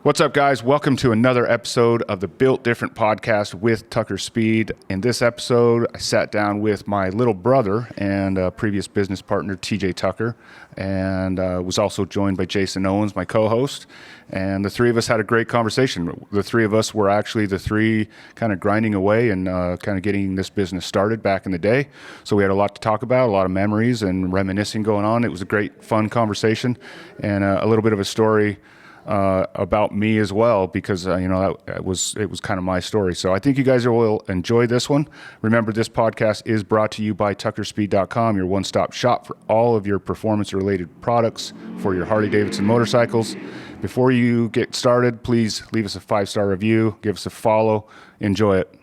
What's up, guys? Welcome to another episode of the Built Different podcast with Tucker Speed. In this episode, I sat down with my little brother and previous business partner, TJ Tucker, and was also joined by Jason Owens, my co-host. And the three of us had a great conversation. The three of us were actually the three kind of grinding away and kind of getting this business started back in the day. So we had a lot to talk about, a lot of memories and reminiscing going on. It was a great, fun conversation and a little bit of a story about me as well, because it was kind of my story. So I think you guys will enjoy this one. Remember, this podcast is brought to you by TuckerSpeed.com, your one-stop shop for all of your performance-related products for your Harley-Davidson motorcycles. Before you get started, please leave us a 5-star review, give us a follow, enjoy it.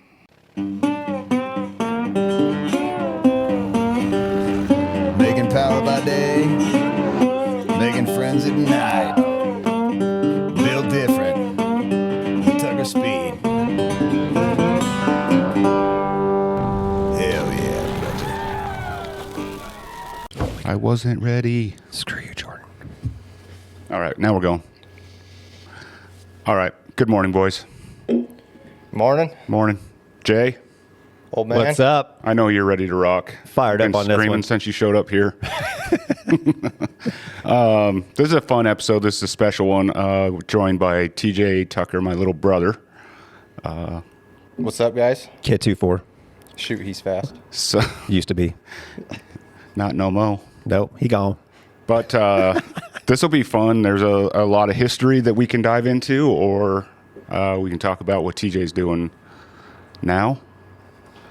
Making power by day, making friends at night. Built different, Tucker Speed. Hell yeah, brother. I wasn't ready. Screw you, Jordan. All right, now we're going. All right, good morning, boys. Morning, Morning. Jay, old man. What's up? I know you're ready to rock. Fired up Been on this screaming one. since you showed up here. This is a fun episode. This is a special one. Joined by TJ Tucker, my little brother. What's up, guys? Kid 2-4. Shoot, he's fast. So, Used to be. not no mo. Nope, he gone. But this will be fun. There's a lot of history that we can dive into, or we can talk about what TJ's doing now.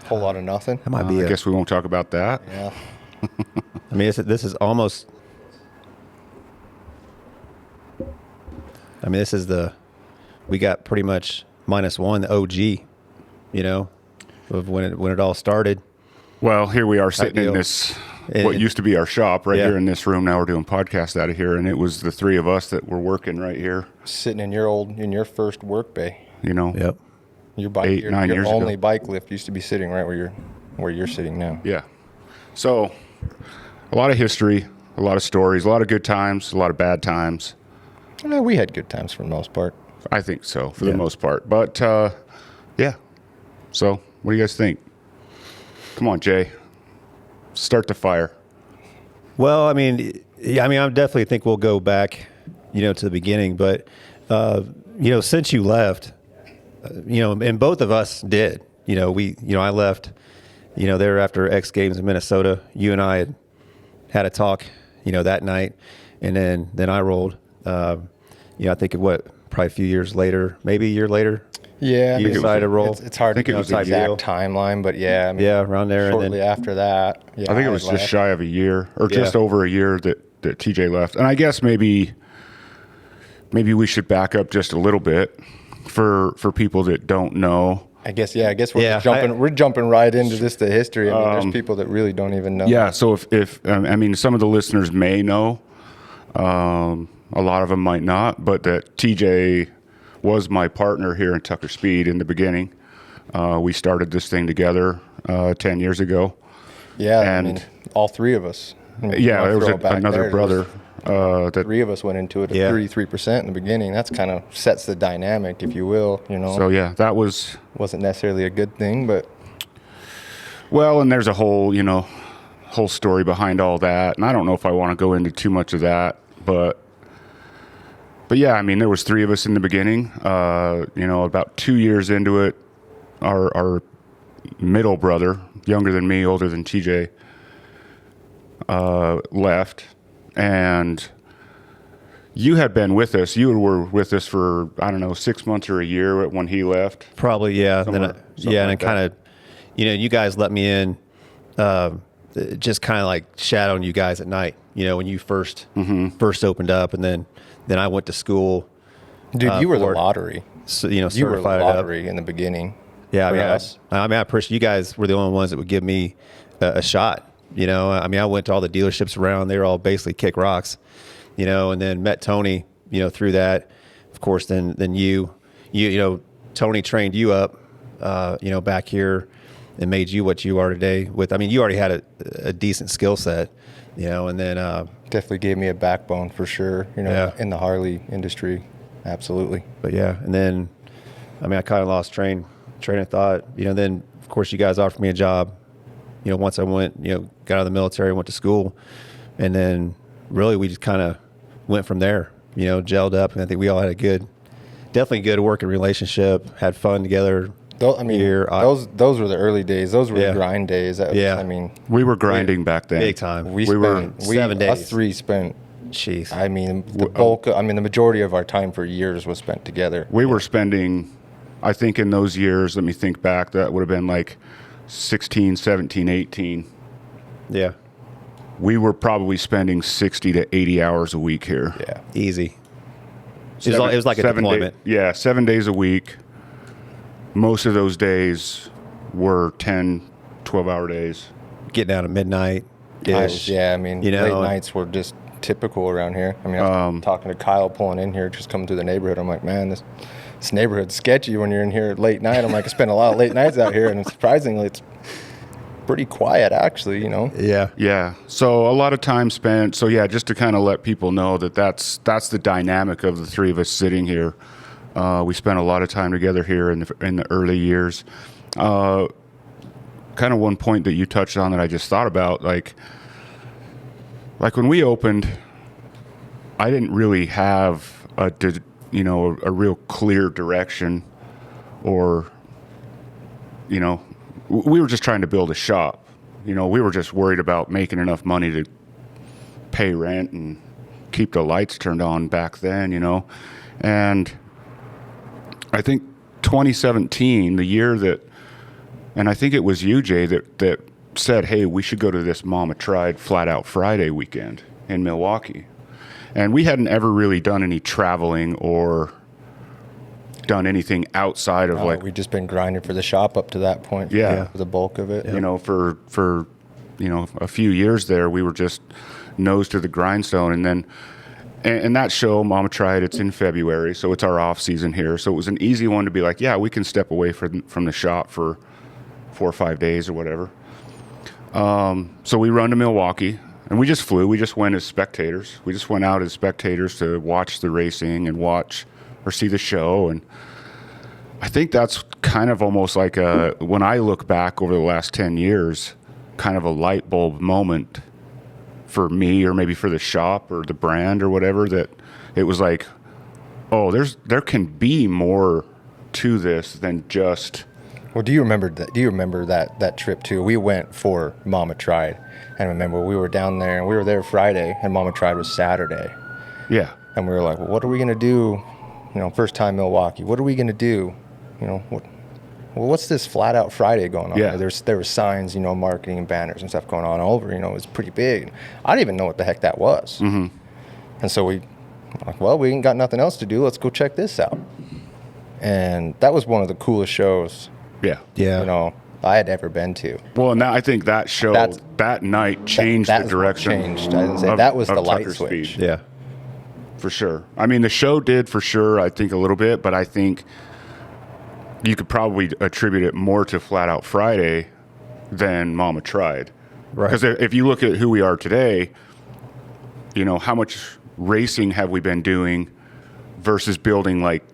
Whole lot of nothing. That might be I it. guess we won't talk about that. Yeah. I mean, this is almost. I mean, this is we got pretty much -1, the OG, of when it all started. Well, here we are sitting in Ideal. this, And- what used to be our shop right Yeah. here in this room. Now we're doing podcasts out of here, and it was the three of us that were working right here, Sitting in your first work bay. Yep. Your bike, 8, 9 your years ago. only bike lift used to be sitting right where you're sitting now. Yeah. So, a lot of history, a lot of stories, a lot of good times, a lot of bad times. We had good times for the most part. I think so, for Yeah. the most part. But, yeah. So, what do you guys think? Come on, Jay. Start the fire. Well, I mean, I definitely think we'll go back, to the beginning. But, since you left, and both of us did. I left, there after X Games in Minnesota. You and I had a talk, that night, and then I rolled. I think probably a few years later, maybe a year later. Yeah. You decided to roll. It's hard I think to it know was the a exact year. timeline, but yeah. Yeah, around there, and Shortly then- after that. Yeah, I think it was had just left. shy of a year, or Yeah. just over a year that TJ left. And I guess maybe we should back up just a little bit for people that don't know. I guess we're Yeah, we're jumping right into the history. I mean, there's people that really don't even know. Yeah, so if some of the listeners may know, a lot of them might not, but that TJ was my partner here in Tucker Speed in the beginning. We started this thing together 10 years ago. Yeah, And- all three of us. I mean, Yeah, I'll there was throw it back another there. brother that. Three of us went into it at Yeah. 33% in the beginning. That's kind of sets the dynamic, if you will. So yeah, that was Wasn't necessarily a good thing, but well, and there's a whole story behind all that, and I don't know if I want to go into too much of that, but yeah, I mean, there was three of us in the beginning. About 2 years into it, our middle brother, younger than me, older than TJ, left, and you had been with us. You were with us for, I don't know, 6 months or a year when he left. Probably, yeah. Somewhere- And something then like that. kind of, you guys let me in, just kind of like shadowing you guys at night. When you first opened up, and then I went to school. dude, you were the Ford. lottery. So, You were the certified it up. lottery in the beginning. Yeah, for I us. appreciate you guys were the only ones that would give me a shot. I went to all the dealerships around. They were all basically kick rocks, and then met Tony, through that. Of course, then Tony trained you up, back here and made you what you are today you already had a decent skill set, and then Definitely gave me a backbone for sure, Yeah. in the Harley industry. absolutely. But yeah, and then, I mean, I kind of lost train of thought. Then of course you guys offered me a job. Once I went, got out of the military, went to school, and then really we just kind of went from there. Gelled up, and I think we all had definitely good working relationship. Had fun together. Those were the early days. Those were Yeah. the grind days. Yeah. I mean, We were grinding back then. Big time. we were spent 7 days. Us three spent. Jeez. I mean, the majority of our time for years was spent together. We were spending, I think in those years, let me think back, that would have been like 16, 17, 18. Yeah. We were probably spending 60 to 80 hours a week here. Yeah. Easy. It was like a deployment. 7 days a week. Most of those days were 10, 12-hour days. Getting out at midnight. I mean, You know, late nights were just typical around here. I mean, I was talking to Kyle pulling in here, just coming through the neighborhood. I'm like, man, this neighborhood's sketchy when you're in here at late night. I'm like, I spend a lot of late nights out here, and surprisingly, it's pretty quiet, actually, Yeah. Yeah. So a lot of time spent. So yeah, just to kind of let people know that's the dynamic of the three of us sitting here. We spent a lot of time together here in the early years. Kind of one point that you touched on that I just thought about, like when we opened, I didn't really have a real clear direction, or we were just trying to build a shop. We were just worried about making enough money to pay rent and keep the lights turned on back then, and I think 2017, the year that, and I think it was you, Jay, that said, hey, we should go to this Mama Tried Flat Out Friday weekend in Milwaukee. And we hadn't ever really done any traveling or done anything outside of we've just been grinding for the shop up to that point. Yeah. For the bulk of it. for a few years there, we were just nose to the grindstone. And then, and that show, Mama Tried, it's in February, so it's our off season here. So it was an easy one to be like, yeah, we can step away from the shop for 4 or 5 days or whatever. So we run to Milwaukee, and we just flew. We just went as spectators. We just went out as spectators to watch the racing and watch or see the show. And I think that's kind of almost like when I look back over the last 10 years, kind of a light bulb moment for me, or maybe for the shop or the brand or whatever, that it was like, oh, there can be more to this than just. Well, do you remember that trip too? We went for Mama Tried, and remember we were down there, and we were there Friday, and Mama Tried was Saturday, Yeah. and we were like, well, what are we gonna do? First time Milwaukee. What are we gonna do? What's this Flat Out Friday going on? Yeah. There were signs, marketing and banners and stuff going on all over. It was pretty big. I didn't even know what the heck that was. Mm-hmm. And so we ain't got nothing else to do. Let's go check this out. And that was one of the coolest shows. Yeah. Yeah. I had ever been to. Well, and I think that show, that night changed the direction. Changed. I didn't say that was the light Tucker switch. Speed. Yeah. For sure. I mean, the show did for sure, I think a little bit, but I think you could probably attribute it more to Flat Out Friday than Mama Tried. Right. Because if you look at who we are today, how much racing have we been doing versus building like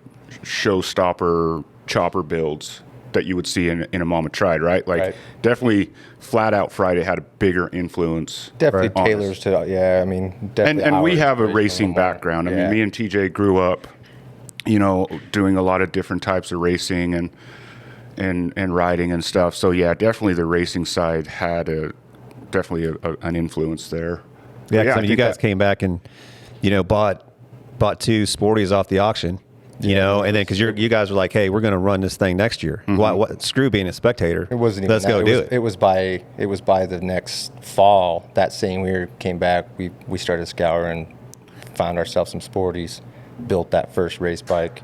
showstopper chopper builds that you would see in a Mama Tried, right? Like Right. definitely Flat Out Friday had a bigger influence. Definitely on us. tailors to, definitely. And we our have a inspiration racing little more. background. I Yeah. mean, me and TJ grew up, doing a lot of different types of racing and riding and stuff. So yeah, definitely the racing side had definitely an influence there. Yeah, But 'cause, I I mean, you think guys that- came back and, bought two Sporties off the auction, and then because you guys were like, hey, we're going to run this thing next year. What? Screw being a spectator. It wasn't even Let's that. go do it. It was by the next fall. That same year came back. We started scouring, found ourselves some Sporties, built that first race bike,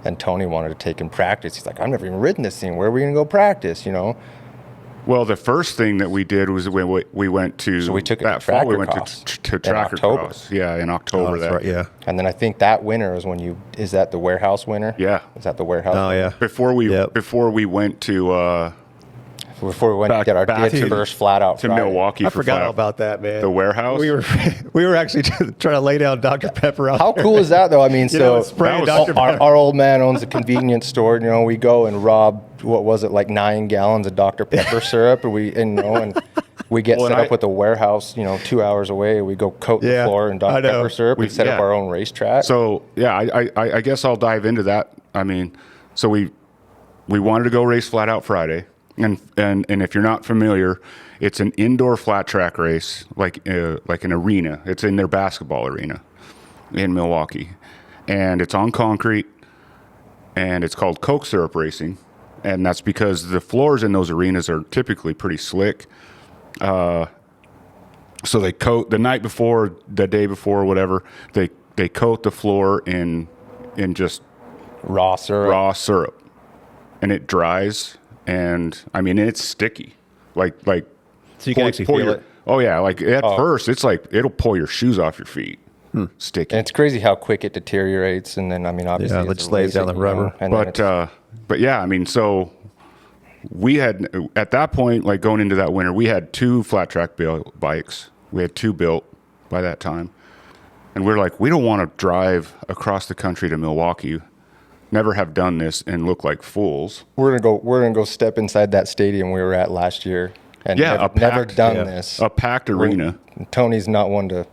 and Tony wanted to take him practice. He's like, I've never even ridden this thing. Where are we gonna go practice? Well, the first thing that we did was we went to. So we took it that to fall. We Tracker went Cross to in Tracker October. Cross. Yeah, in October. Oh, that's right, yeah. And then I think that winter is when is that the warehouse winter? Yeah. Is that the warehouse? Oh, yeah. Before we Yep. went to. before we went to get our ditch first flat out to Friday. Milwaukee. I for forgot flat- all about that, man. The warehouse. We were actually trying to lay down Dr. Pepper out How there. cool is that, though? I mean, You know, so spraying that was- Dr. our, Pepper. our old man owns a convenience store. You know, we go and rob, what was it, like 9 gallons of Dr. Pepper syrup, and we get Well, set and up with a warehouse, 2 hours away. We go coat the Yeah, floor in I Dr. know. Pepper syrup. We set up our own racetrack. So yeah, I guess I'll dive into that. I mean, so we wanted to go race flat out Friday, and if you're not familiar, it's an indoor flat track race, like an arena. It's in their basketball arena in Milwaukee, and it's on concrete, and it's called Coke syrup racing, and that's because the floors in those arenas are typically pretty slick. So they coat the night before, the day before, whatever. They coat the floor in just raw syrup. raw syrup, and it dries, and I mean it's sticky, like So you can actually feel it. Oh yeah, like at first it's like it'll pull your shoes off your feet, sticky. And it's crazy how quick it deteriorates, and then obviously Yeah, as it just lays down the racing, rubber. and then But yeah, I mean, so we had at that point, like going into that winter, we had 2 flat track bikes. We had 2 built by that time, and we're like, we don't want to drive across the country to Milwaukee. Never have done this and look like fools. we're gonna go step inside that stadium we were at last year, and Yeah, never done this. A packed arena. Tony's not one to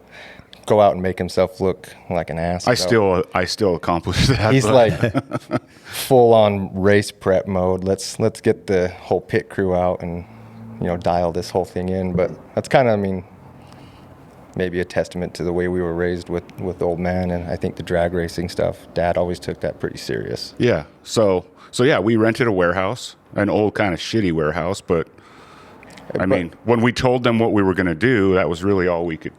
go out and make himself look like an ass. I so still accomplished that. he's but- like full on race prep mode. Let's get the whole pit crew out and dial this whole thing in. But that's kind of, I mean, maybe a testament to the way we were raised with old man, and I think the drag racing stuff. Dad always took that pretty serious. yeah. So yeah, we rented a warehouse, an old kind of shitty warehouse, but I mean, when we told them what we were going to do, that was really all we could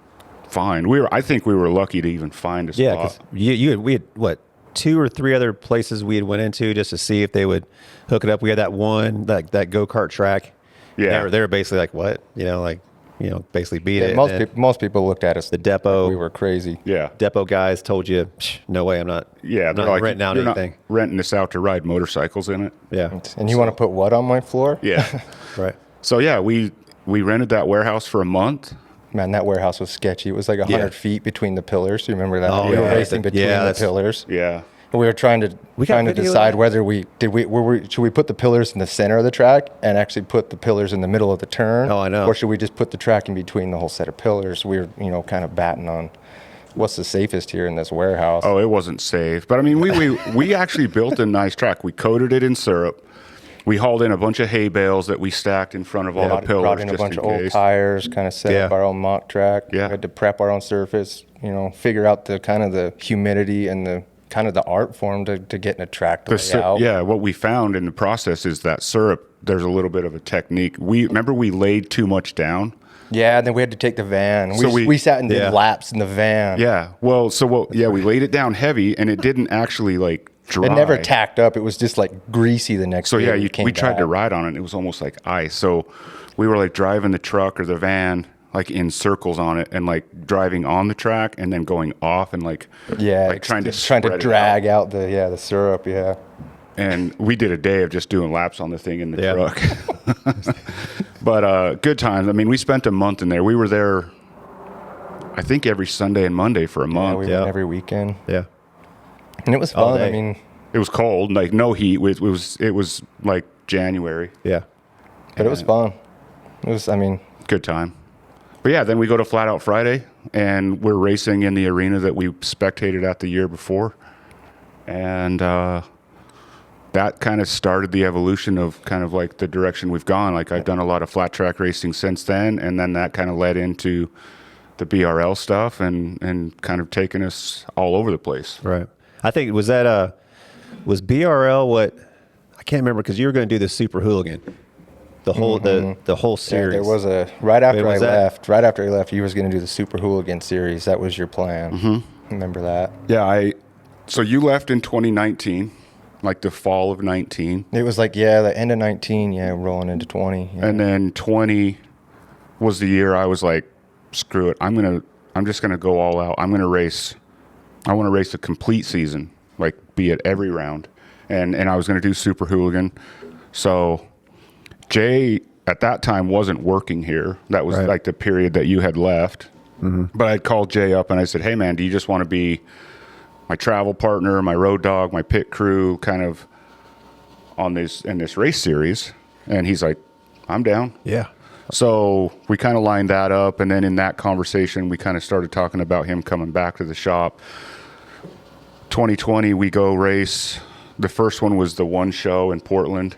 find. I think we were lucky to even find a Yeah, spot. because we had what 2 or 3 other places we had went into just to see if they would hook it up. We had that one that go kart track. Yeah. they were basically like, what, basically beat it. And Most people looked at us. the depot, We were crazy. Yeah. depot guys told you, no way, I'm not. Yeah, I'm they're not like, renting out "You're not anything. renting this out to ride motorcycles in it. Yeah, And you want to put what on my floor? Yeah. right. So yeah, we rented that warehouse for a month. Man, that warehouse was sketchy. It was like 100 Yeah. feet between the pillars. Do you remember that? Oh, we were yeah. racing between Yeah, the that's- pillars. Yeah. And we were trying to video of decide that? whether should we put the pillars in the center of the track and actually put the pillars in the middle of the turn? Oh, I know. Or should we just put the track in between the whole set of pillars? We were, kind of batting on what's the safest here in this warehouse. Oh, it wasn't safe, but I mean, we actually built a nice track. We coated it in syrup. We hauled in a bunch of hay bales that we stacked in front of all the pillars Brought in a just bunch in of old case. tires, kind of set up Yeah. our own mock track. Yeah. We had to prep our own surface, figure out the kind of the humidity and the kind of the art form to get in a track to lay out. Yeah, what we found in the process is that syrup. There's a little bit of a technique. We laid too much down. Yeah, and then we had to take the van. So We sat and did Yeah. laps in the van. Yeah. Well, we laid it down heavy, and it didn't actually like dry. It never tacked up. It was just like greasy the next So day. yeah, when we tried to back. ride on it. And it was almost like ice. So we were like driving the truck or the van like in circles on it, and like driving on the track and then going off and like trying to trying to spread it drag out. the syrup. Yeah. And we did a day of just doing laps on the thing in the Yeah. truck. But good times. I mean, we spent a month in there. We were there, I think, every Sunday and Monday for a Yeah, month. we Yeah. went every weekend, Yeah. and it was All fun. I day. mean, It was cold, like no heat. It was like January. Yeah. but it was fun. It was. I mean, Good time. But yeah, then we go to Flat Out Friday, and we're racing in the arena that we spectated at the year before, and that kind of started the evolution of kind of like the direction we've gone. Like I've done a lot of flat track racing since then, and then that kind of led into the BRL stuff and kind of taken us all over the place. Right. I think was BRL what I can't remember because you were going to do the Super Hooligan, the whole the whole yeah, series. there was a right after I was that? left. Right after I left, you was going to do the Super Hooligan series. That was your plan. Mm-hmm. Remember that? Yeah, so you left in 2019, like the fall of 19. It was like the end of 19. Yeah, rolling into 20. Yeah. And then 20 was the year I was like, screw it. I'm just gonna go all out. I want to race a complete season, like be at every round. And I was gonna do Super Hooligan. So Jay at that time wasn't working here. That was Right. like the period that you had left. But I'd called Jay up and I said, hey man, do you just want to be my travel partner, my road dog, my pit crew, kind of in this race series? And he's like, I'm down. Yeah. So we kind of lined that up, and then in that conversation, we kind of started talking about him coming back to the shop. 2020, we go race. The first one was the one show in Portland,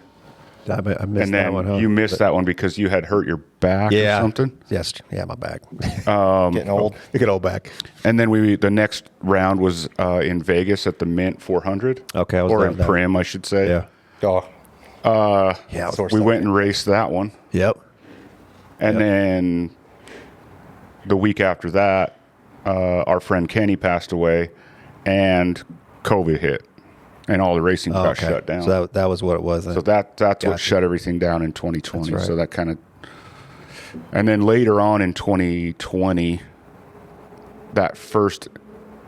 I missed and that then one. Huh? you missed that one because you had hurt your back Yeah. or something. Yes. Yeah, my back. Getting old. Get old back. And then the next round was in Vegas at the Mint 400. Okay, I was or there in at that. Prim, I should say. Yeah. Oh, Yeah. Sore We went stomach. and raced that one, Yep. and Yep. then the week after that, our friend Kenny passed away, and COVID hit, and all the racing got Okay. shut down. So that was what it was. Then. So that's what Gotcha. shut everything down in 2020. That's right. So that kind of, and then later on in 2020, that first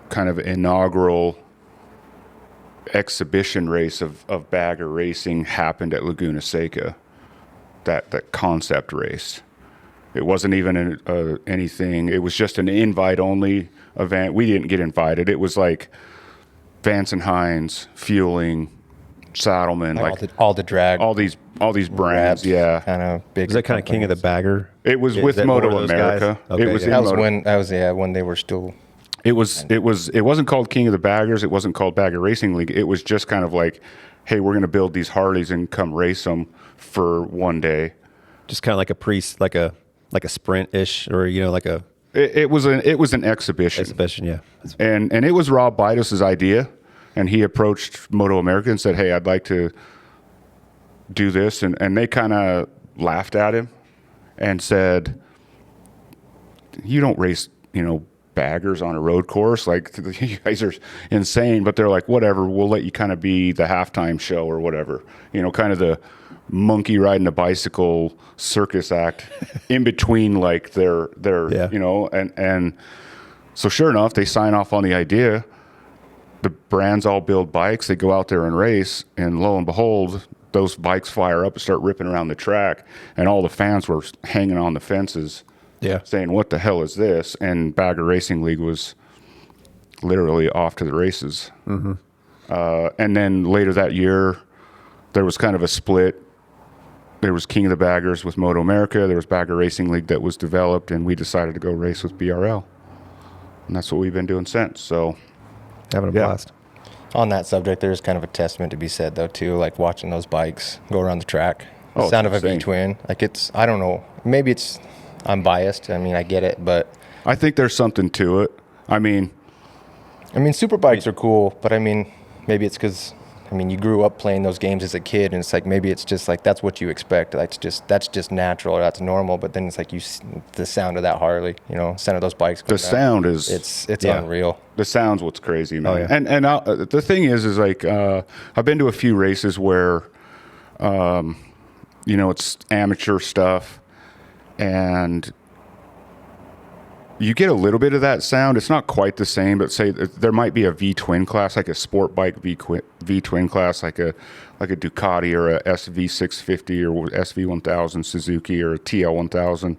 kind of inaugural exhibition race of bagger racing happened at Laguna Seca. That concept race. It wasn't even anything. It was just an invite only event. We didn't get invited. It was like Vance and Hines, Fueling, Saddleman, like all the drag, all these brands. Yeah, kind of big. Was that kind of King of the Bagger? it was Is with that more Moto of those guys? America. Okay, it was yeah. in That was Moto. when they were still. It wasn't called King of the Baggers. It wasn't called Bagger Racing League. It was just kind of like, hey, we're going to build these Harleys and come race them for one day. Just kind of like a priest, like a sprint ish, or like a It was an exhibition. exhibition. Yeah. And it was Rob Bidos's idea, and he approached Moto America and said, hey, I'd like to do this. And they kind of laughed at him and said, you don't race, baggers on a road course. Like, you guys are insane. But they're like, whatever, we'll let you kind of be the halftime show or whatever. Kind of the monkey riding a bicycle circus act in between like their Yeah. and so sure enough, they sign off on the idea. The brands all build bikes. They go out there and race, and lo and behold, those bikes fire up and start ripping around the track, and all the fans were hanging on the fences, Yeah. saying, "What the hell is this?" And Bagger Racing League was literally off to the races. Mm-hmm. And then later that year, there was kind of a split. There was King of the Baggers with Moto America. There was Bagger Racing League that was developed, and we decided to go race with BRL. And that's what we've been doing since. So, Having a Yeah. blast. On that subject, there's kind of a testament to be said though too, like watching those bikes go around the track. The Oh, it's sound of a insane. V-twin, like I don't know, maybe I'm biased. I mean, I get it, but I think there's something to it. I mean, super bikes are cool, but I mean, maybe it's because you grew up playing those games as a kid, and it's like maybe it's just like that's what you expect. That's just natural, or that's normal. But then it's like the sound of that Harley, sound of those bikes. the going down, sound is it's Yeah. unreal. the sound's what's crazy, man. Oh, yeah. And the thing is like I've been to a few races where, it's amateur stuff, and you get a little bit of that sound. It's not quite the same, but say that there might be a V-twin class, like a sport bike V-twin class, like a Ducati or a SV650 or SV1000 Suzuki or a TL1000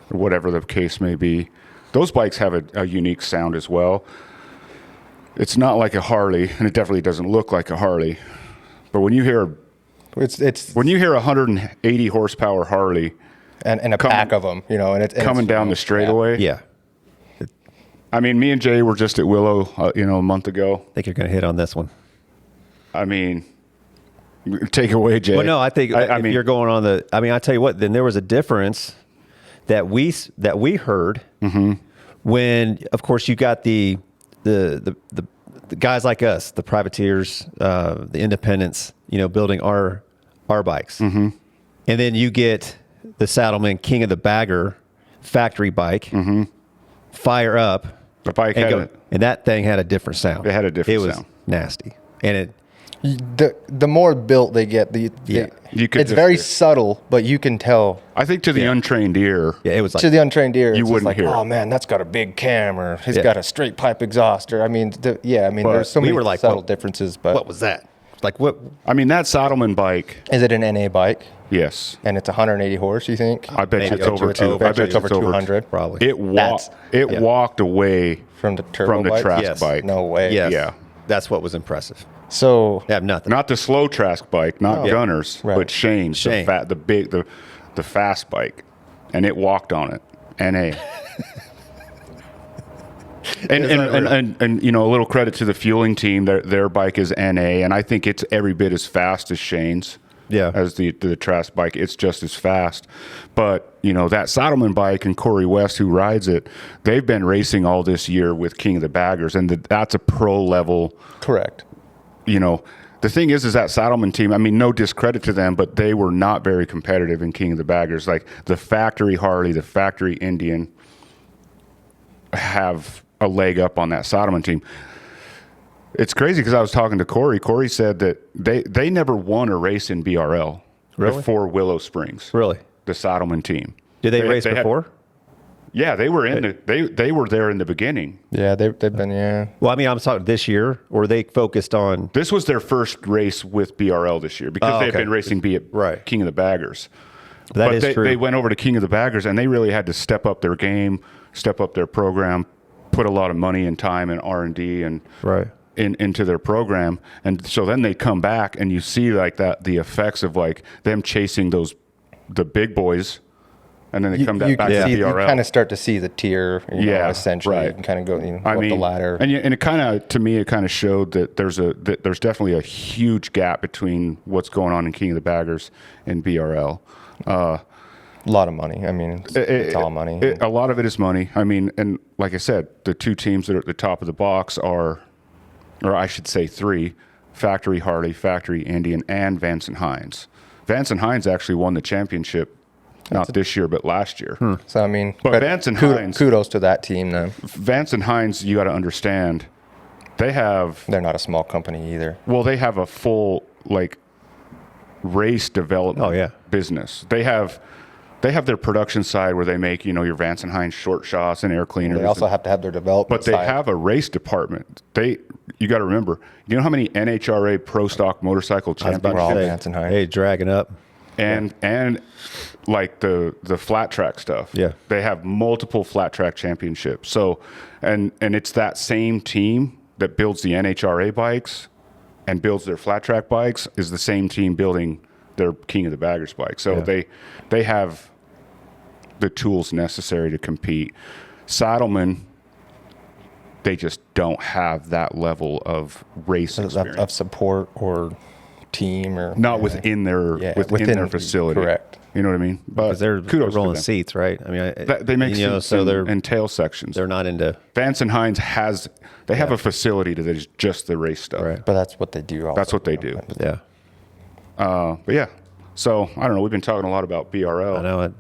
or whatever the case may be. Those bikes have a unique sound as well. It's not like a Harley, and it definitely doesn't look like a Harley. But when you hear It's a 180 horsepower Harley and a pack of them, and it's coming down the straightaway, Yeah. I mean, me and Jay were just at Willow, a month ago. I think you're going to hit on this one. I mean, take away, Jay. Well, no, I think I if mean, you're going on I tell you what, then there was a difference that we heard when, of course, you got the guys like us, the privateers, the independents, building our bikes, and then you get the Saddleman King of the Bagger factory bike, fire up, the bike and had go, it. and that thing had a different sound. It had a different It was sound. nasty, and it. the more built they get, Yeah. You could it's just very hear. subtle, but you can tell. I think to the untrained ear, Yeah, it was like To the untrained ear, You it's just wouldn't like, hear it. oh man, that's got a big cam, or he's Yeah. got a straight pipe exhauster. I mean, But there's so we many were like, subtle what- differences. But what was that? Like what? I mean, that Saddleman bike, Is it an NA bike? yes. And it's 180 horse, you think? I bet you Maybe it's over it's over- two. I bet it's you over 200. Probably. It walked. It yeah. walked away From the turbo from the bike? track Yes. bike. No way. Yes. Yeah. That's what was impressive. So They have nothing. Not the slow track bike, not No. Gunner's, Right. but Shane's, Shane. the fast bike, and it walked on it. NA. And you know, a little credit to the fueling team. Their bike is NA, and I think it's every bit as fast as Shane's. Yeah. As the Trask bike, it's just as fast. But you know, that Saddleman bike and Corey West, who rides it, they've been racing all this year with King of the Baggers, and that's a pro level. correct. You know, the thing is that Saddleman team, I mean, no discredit to them, but they were not very competitive in King of the Baggers. Like the factory Harley, the factory Indian have a leg up on that Saddleman team. It's crazy because I was talking to Corey. Corey said that they never won a race in BRL Really? before Willow Springs. Really? The Saddleman team. Did they race had- before? yeah, they were in they were there in the beginning. Yeah, they've been, yeah. Well, I mean, I'm talking this year, or they focused on. This was their first race with BRL this year because Oh, they had okay. been racing Right. King of the Baggers. That but is true. They went over to King of the Baggers, and they really had to step up their game, step up their program, put a lot of money and time and R&D and Right. into their program. And so then they come back, and you see like that the effects of like them chasing the big boys, and then they come back You to can see, you BRL. kind of start to see the tier, Yeah, essentially. right. You can kind of go, I up mean, the ladder. and it kind of, to me, it kind of showed that there's definitely a huge gap between what's going on in King of the Baggers and BRL. A lot of money. I mean, it's all money. A lot of it is money. I mean, and like I said, the two teams that are at the top of the box are, or I should say three, Factory Harley, Factory Indian, and Vance and Hines. Vance and Hines actually won the championship, not this year, but last year. So, I mean, But Vance and Hines- kudos to that team, then. Vance and Hines, you got to understand, they have They're not a small company either. Well, they have a full like race development Oh, yeah. business. They have their production side where they make, you know, your Vance and Hines short shots and air cleaners. They also have to have their development but they side. have a race department. You got to remember, you know how many NHRA pro stock motorcycle I was about We're all to say, Vance and Hines. hey, dragging up. and like the flat track stuff. Yeah. They have multiple flat track championships. So and it's that same team that builds the NHRA bikes and builds their flat track bikes is the same team building their King of the Baggers bike. So Yeah. they have the tools necessary to compete. Saddlemen, they just don't have that level of race experience. of support or team or Not within their within their facility. Correct. You know what I mean? But Because they're kudos rolling to them. seats, right? I mean, They make you know, seats so and tail sections. they're not into. Vance and Hines have a facility that is just the race stuff. Right. But that's what they do. Also, That's what they do. Yeah, But yeah, so I don't know. We've been talking a lot about BRL. I know it.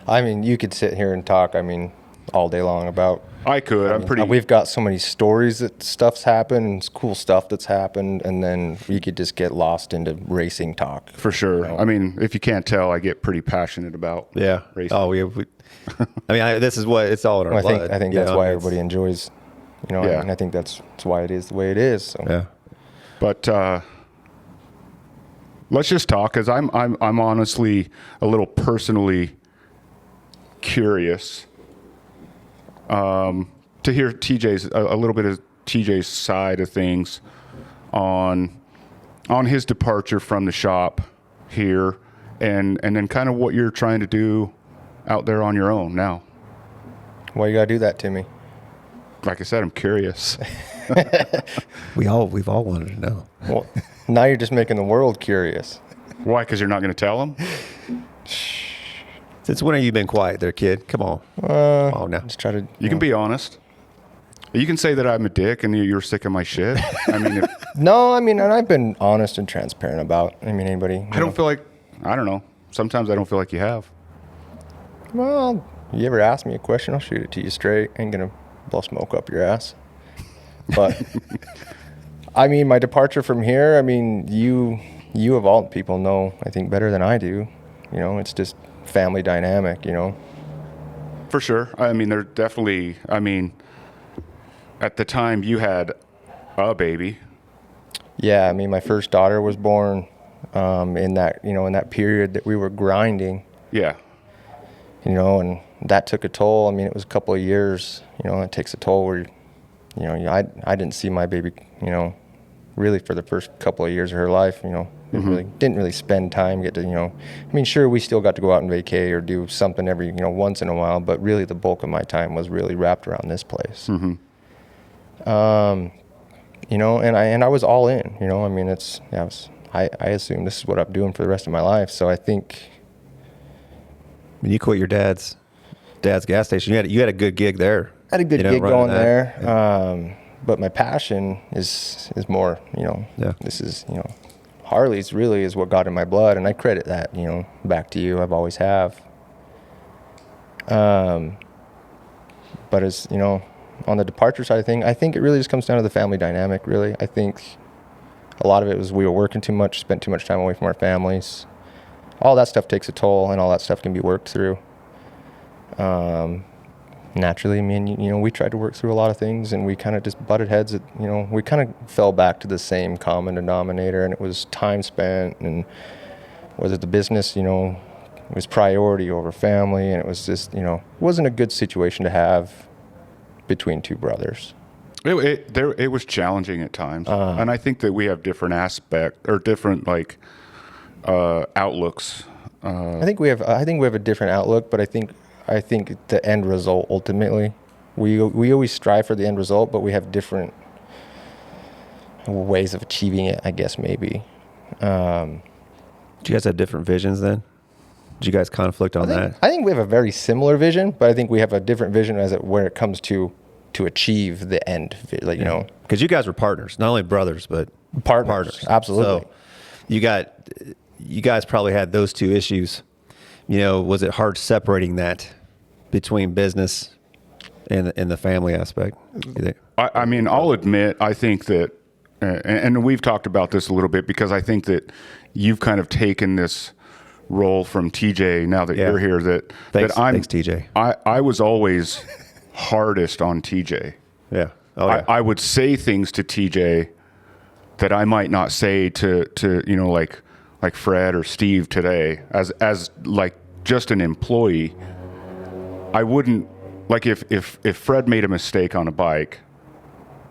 I mean, you could sit here and talk. I mean, all day long about. I could. I'm pretty. We've got so many stories that stuff's happened, and it's cool stuff that's happened, and then we could just get lost into racing talk. for sure. I mean, if you can't tell, I get pretty passionate about Yeah. racing. Oh, we I mean, this is what it's all in our I blood. think you that's know? why It's- everybody enjoys. Yeah. and I think that's why it is the way it is. So. Yeah. But let's just talk, because I'm honestly a little personally curious to hear TJ's a little bit of TJ's side of things on his departure from the shop here, and then kind of what you're trying to do out there on your own now. Why you gotta do that to me? Like I said, I'm curious. We've all wanted to know. Well, now you're just making the world curious. Why? Because you're not going to tell him? Since when have you been quiet there, kid? Come on. Oh, no. Just try to. You can be honest. You can say that I'm a dick and you're sick of my shit. I mean, No, I mean, and I've been honest and transparent about. I mean, anybody. I don't feel like, I don't know. Sometimes I don't feel like you have. Well, you ever ask me a question, I'll shoot it to you straight. Ain't gonna blow smoke up your ass. But I mean, my departure from here. I mean, you of all people know, I think better than I do. You know, it's just family dynamic. You know. For sure. I mean, they're definitely, I mean, at the time you had a baby. Yeah, I mean, my first daughter was born in that period that we were grinding, Yeah. and that took a toll. I mean, it was a couple of years, it takes a toll where, I didn't see my baby, really for the first couple of years of her life, didn't really spend time, sure, we still got to go out and vacay or do something every, once in a while, but really the bulk of my time was really wrapped around this place. And I was all in, I mean, I assume this is what I'm doing for the rest of my life. So I think, When you quit your dad's gas station, you had a good gig there. I had a good gig running going that. there. Yeah. But my passion is more, Yeah. this is, Harley's really is what got in my blood. And I credit that, back to you. I've always have. But as, on the departure side of thing, I think it really just comes down to the family dynamic, really. I think a lot of it was we were working too much, spent too much time away from our families. All that stuff takes a toll, and all that stuff can be worked through. Naturally, I mean, we tried to work through a lot of things, and we kind of just butted heads at, we kind of fell back to the same common denominator, and it was time spent, and whether the business, was priority over family, and it was just, wasn't a good situation to have between two brothers. It was challenging at times, and I think that we have different different outlooks. I think we have a different outlook, but I think the end result ultimately, we always strive for the end result, but we have different ways of achieving it, I guess, maybe. Do you guys have different visions then? Did you guys conflict on that? I think we have a very similar vision, but I think we have a different vision where it comes to achieve the end, Because you guys were partners, not only brothers, but partners. Absolutely. So you guys probably had those two issues. Was it hard separating that between business and the family aspect? You think? I mean, I'll admit, I think that, and we've talked about this a little bit, because I think that you've kind of taken this role from TJ now that you're here. Thanks, TJ. I was always hardest on TJ. Yeah. Oh, yeah. I would say things to TJ that I might not say to like Fred or Steve today as like just an employee. I wouldn't, like, if Fred made a mistake on a bike,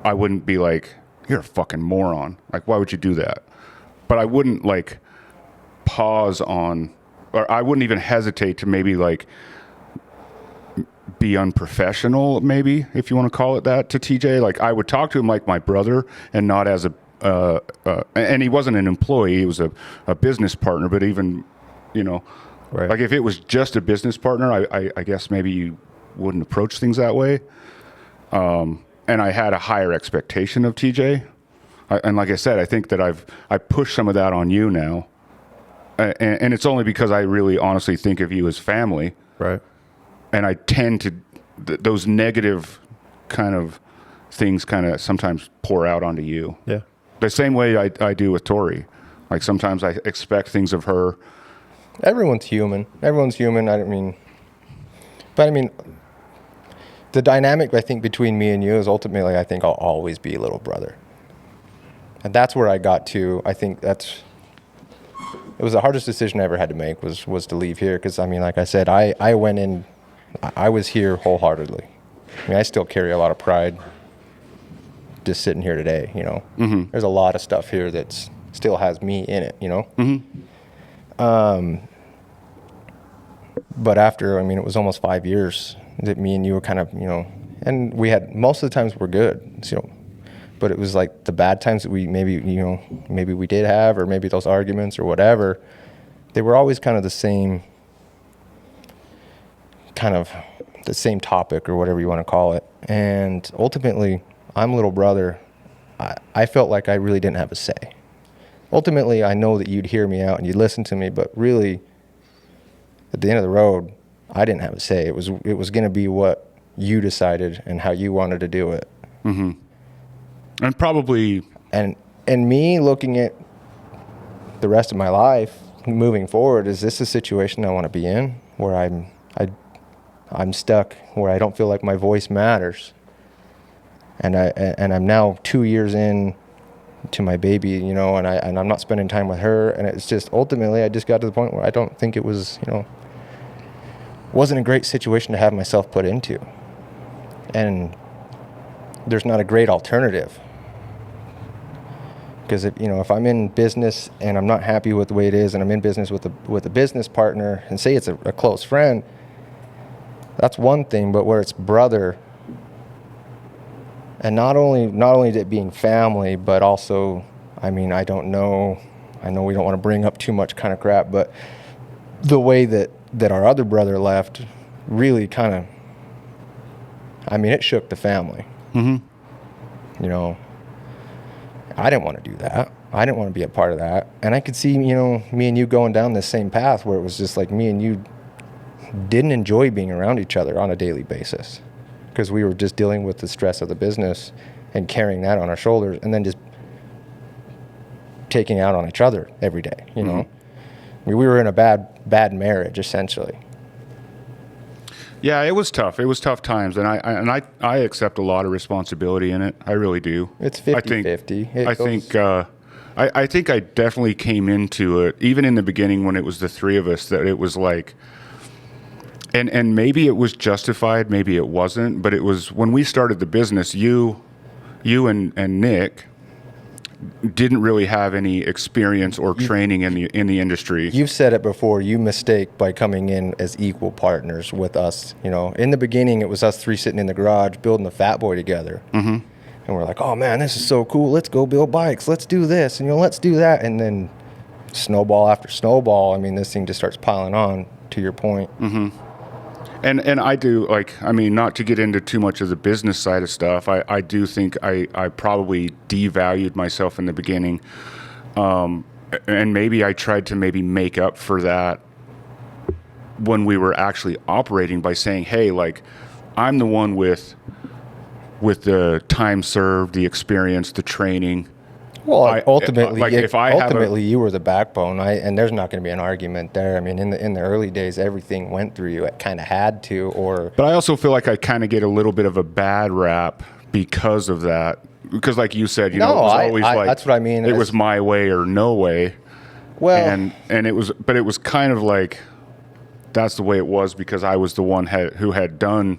I wouldn't be like, you're a fucking moron. Like, why would you do that? But I wouldn't like pause on, or I wouldn't even hesitate to maybe like be unprofessional, maybe, if you want to call it that, to TJ. Like, I would talk to him like my brother and not as and he wasn't an employee, he was a business partner, but even, Right. like if it was just a business partner, I guess maybe you wouldn't approach things that way. And I had a higher expectation of TJ. And like I said, I think that I pushed some of that on you now. And it's only because I really honestly think of you as family. Right. And I tend to, those negative kind of things kind of sometimes pour out onto you. Yeah. The same way I do with Tori. Like sometimes I expect things of her. Everyone's human. But the dynamic, I think, between me and you is ultimately, I think I'll always be a little brother. And that's where I got to. I think it was the hardest decision I ever had to make was to leave here. Because, like I said, I went in, I was here wholeheartedly. I still carry a lot of pride just sitting here today, Mm-hmm. There's a lot of stuff here that still has me in it, Mm-hmm. But after, it was almost 5 years that me and you were kind of, and we had, most of the times we're good, but it was like the bad times that we maybe we did have, or maybe those arguments or whatever, they were always kind of the same topic or whatever you want to call it. And ultimately, I'm little brother. I felt like I really didn't have a say. Ultimately, I know that you'd hear me out and you'd listen to me, but really, at the end of the road, I didn't have a say. It was going to be what you decided and how you wanted to do it. Mm-hmm. And probably... And me looking at the rest of my life, moving forward, is this a situation I want to be in, where I'm stuck, where I don't feel like my voice matters? And I'm now 2 years in to my baby, you know, and I'm not spending time with her, and it's just ultimately I just got to the point where I don't think it was, you know, wasn't a great situation to have myself put into, and there's not a great alternative. Because if I'm in business and I'm not happy with the way it is, and I'm in business with a business partner, and say it's a close friend, that's one thing. But where it's brother, and not only it being family, but also, I mean, I know we don't want to bring up too much kind of crap, but the way that our other brother left really kind of, I mean, it shook the family. Mm-hmm. You know, I didn't want to do that. I didn't want to be a part of that. And I could see, you know, me and you going down this same path where it was just like me and you didn't enjoy being around each other on a daily basis, because we were just dealing with the stress of the business and carrying that on our shoulders, and then just taking out on each other every day, you know. I mean, we were in a bad marriage, essentially. Yeah, it was tough. It was tough times, and I accept a lot of responsibility in it. I really do. It's 50-50. I think I definitely came into it, even in the beginning when it was the three of us, that it was like, and maybe it was justified, maybe it wasn't, but it was when we started the business, you and Nick didn't really have any experience or training in the industry. We've said it before. You mistake by coming in as equal partners with us. You know, in the beginning, it was us three sitting in the garage building the Fat Boy together, and we're like, "Oh man, this is so cool! Let's go build bikes. Let's do this, and let's do that." And then snowball after snowball. I mean, this thing just starts piling on. To your point. And I do, like, I mean, not to get into too much of the business side of stuff, I do think I probably devalued myself in the beginning. And maybe I tried to maybe make up for that when we were actually operating by saying, hey, like, I'm the one with the time served, the experience, the training. Well, ultimately, ultimately, you were the backbone, and there's not going to be an argument there. I mean, in the early days, everything went through you. It kind of had to, But I also feel like I kind of get a little bit of a bad rap because of that. Because, like you said, it was always like that's what I mean. It was my way or no way. Well, and it was kind of like that's the way it was because I was the one who had done.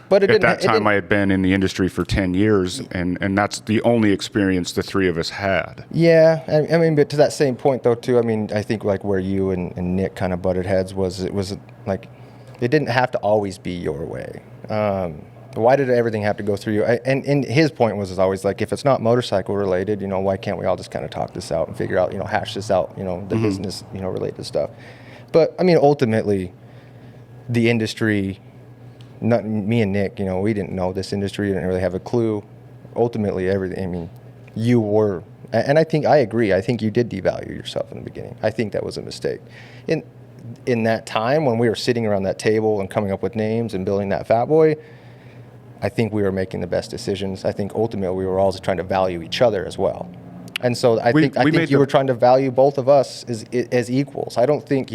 But at that time, I had been in the industry for 10 years, and that's the only experience the three of us had. Yeah, I mean, but to that same point, though, too, I mean, I think, like, where you and Nick kind of butted heads was like, it didn't have to always be your way. Why did everything have to go through you? And his point was always, like, if it's not motorcycle related, why can't we all just kind of talk this out and figure out, hash this out, the business, related stuff. But, I mean, ultimately, the industry... Not me and Nick, we didn't know this industry, didn't really have a clue. Ultimately, everything, I mean, you were, and I think, I agree, I think you did devalue yourself in the beginning. I think that was a mistake. In that time, when we were sitting around that table and coming up with names and building that Fat Boy, I think we were making the best decisions. I think ultimately we were also trying to value each other as well. And so I think you were trying to value both of us as equals. I don't think,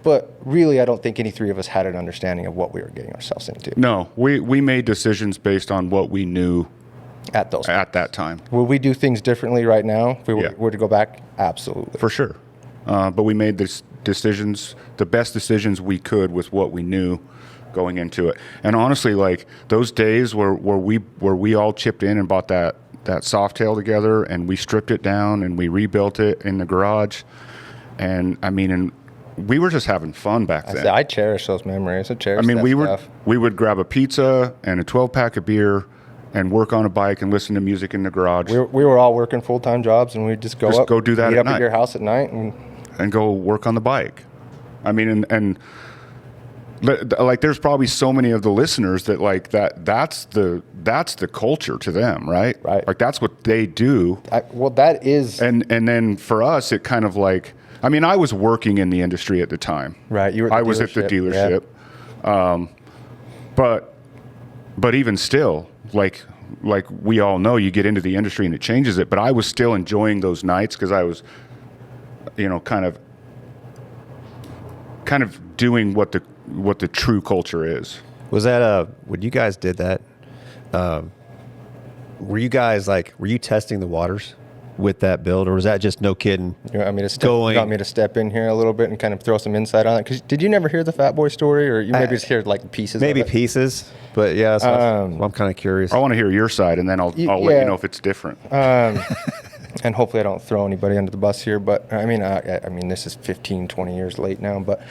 but really, I don't think any three of us had an understanding of what we were getting ourselves into. No, we made decisions based on what we knew at that time. Will we do things differently right now if we were to go back? Absolutely. For sure. But we made the best decisions we could with what we knew going into it. And honestly, like those days where we all chipped in and bought that Softail together, and we stripped it down and we rebuilt it in the garage. And I mean, we were just having fun back then. I cherish those memories. We would grab a pizza and a 12-pack of beer and work on a bike and listen to music in the garage. We were all working full-time jobs, and we'd just go do that meet at up night. At your house at night and go work on the bike. I mean, and like there's probably so many of the listeners that like that's the culture to them, right? Right. Like that's what they do. That is. And then for us, it kind of like. I mean, I was working in the industry at the time. Right, I was at the dealership. Yeah. But even still, like we all know, you get into the industry and it changes it. But I was still enjoying those nights because I was, kind of doing what the true culture is. Was that when you guys did that? Were you guys were you testing the waters? with that build, or was that just no kidding? You want me to step in here a little bit and kind of throw some insight on it? Because did you never hear the Fat Boy story, or you maybe just hear like pieces? Maybe of it? Pieces, but yeah, I'm kind of curious. I want to hear your side, and then I'll let you know if it's different. And hopefully I don't throw anybody under the bus here, but I mean this is 15, 20 years late now, but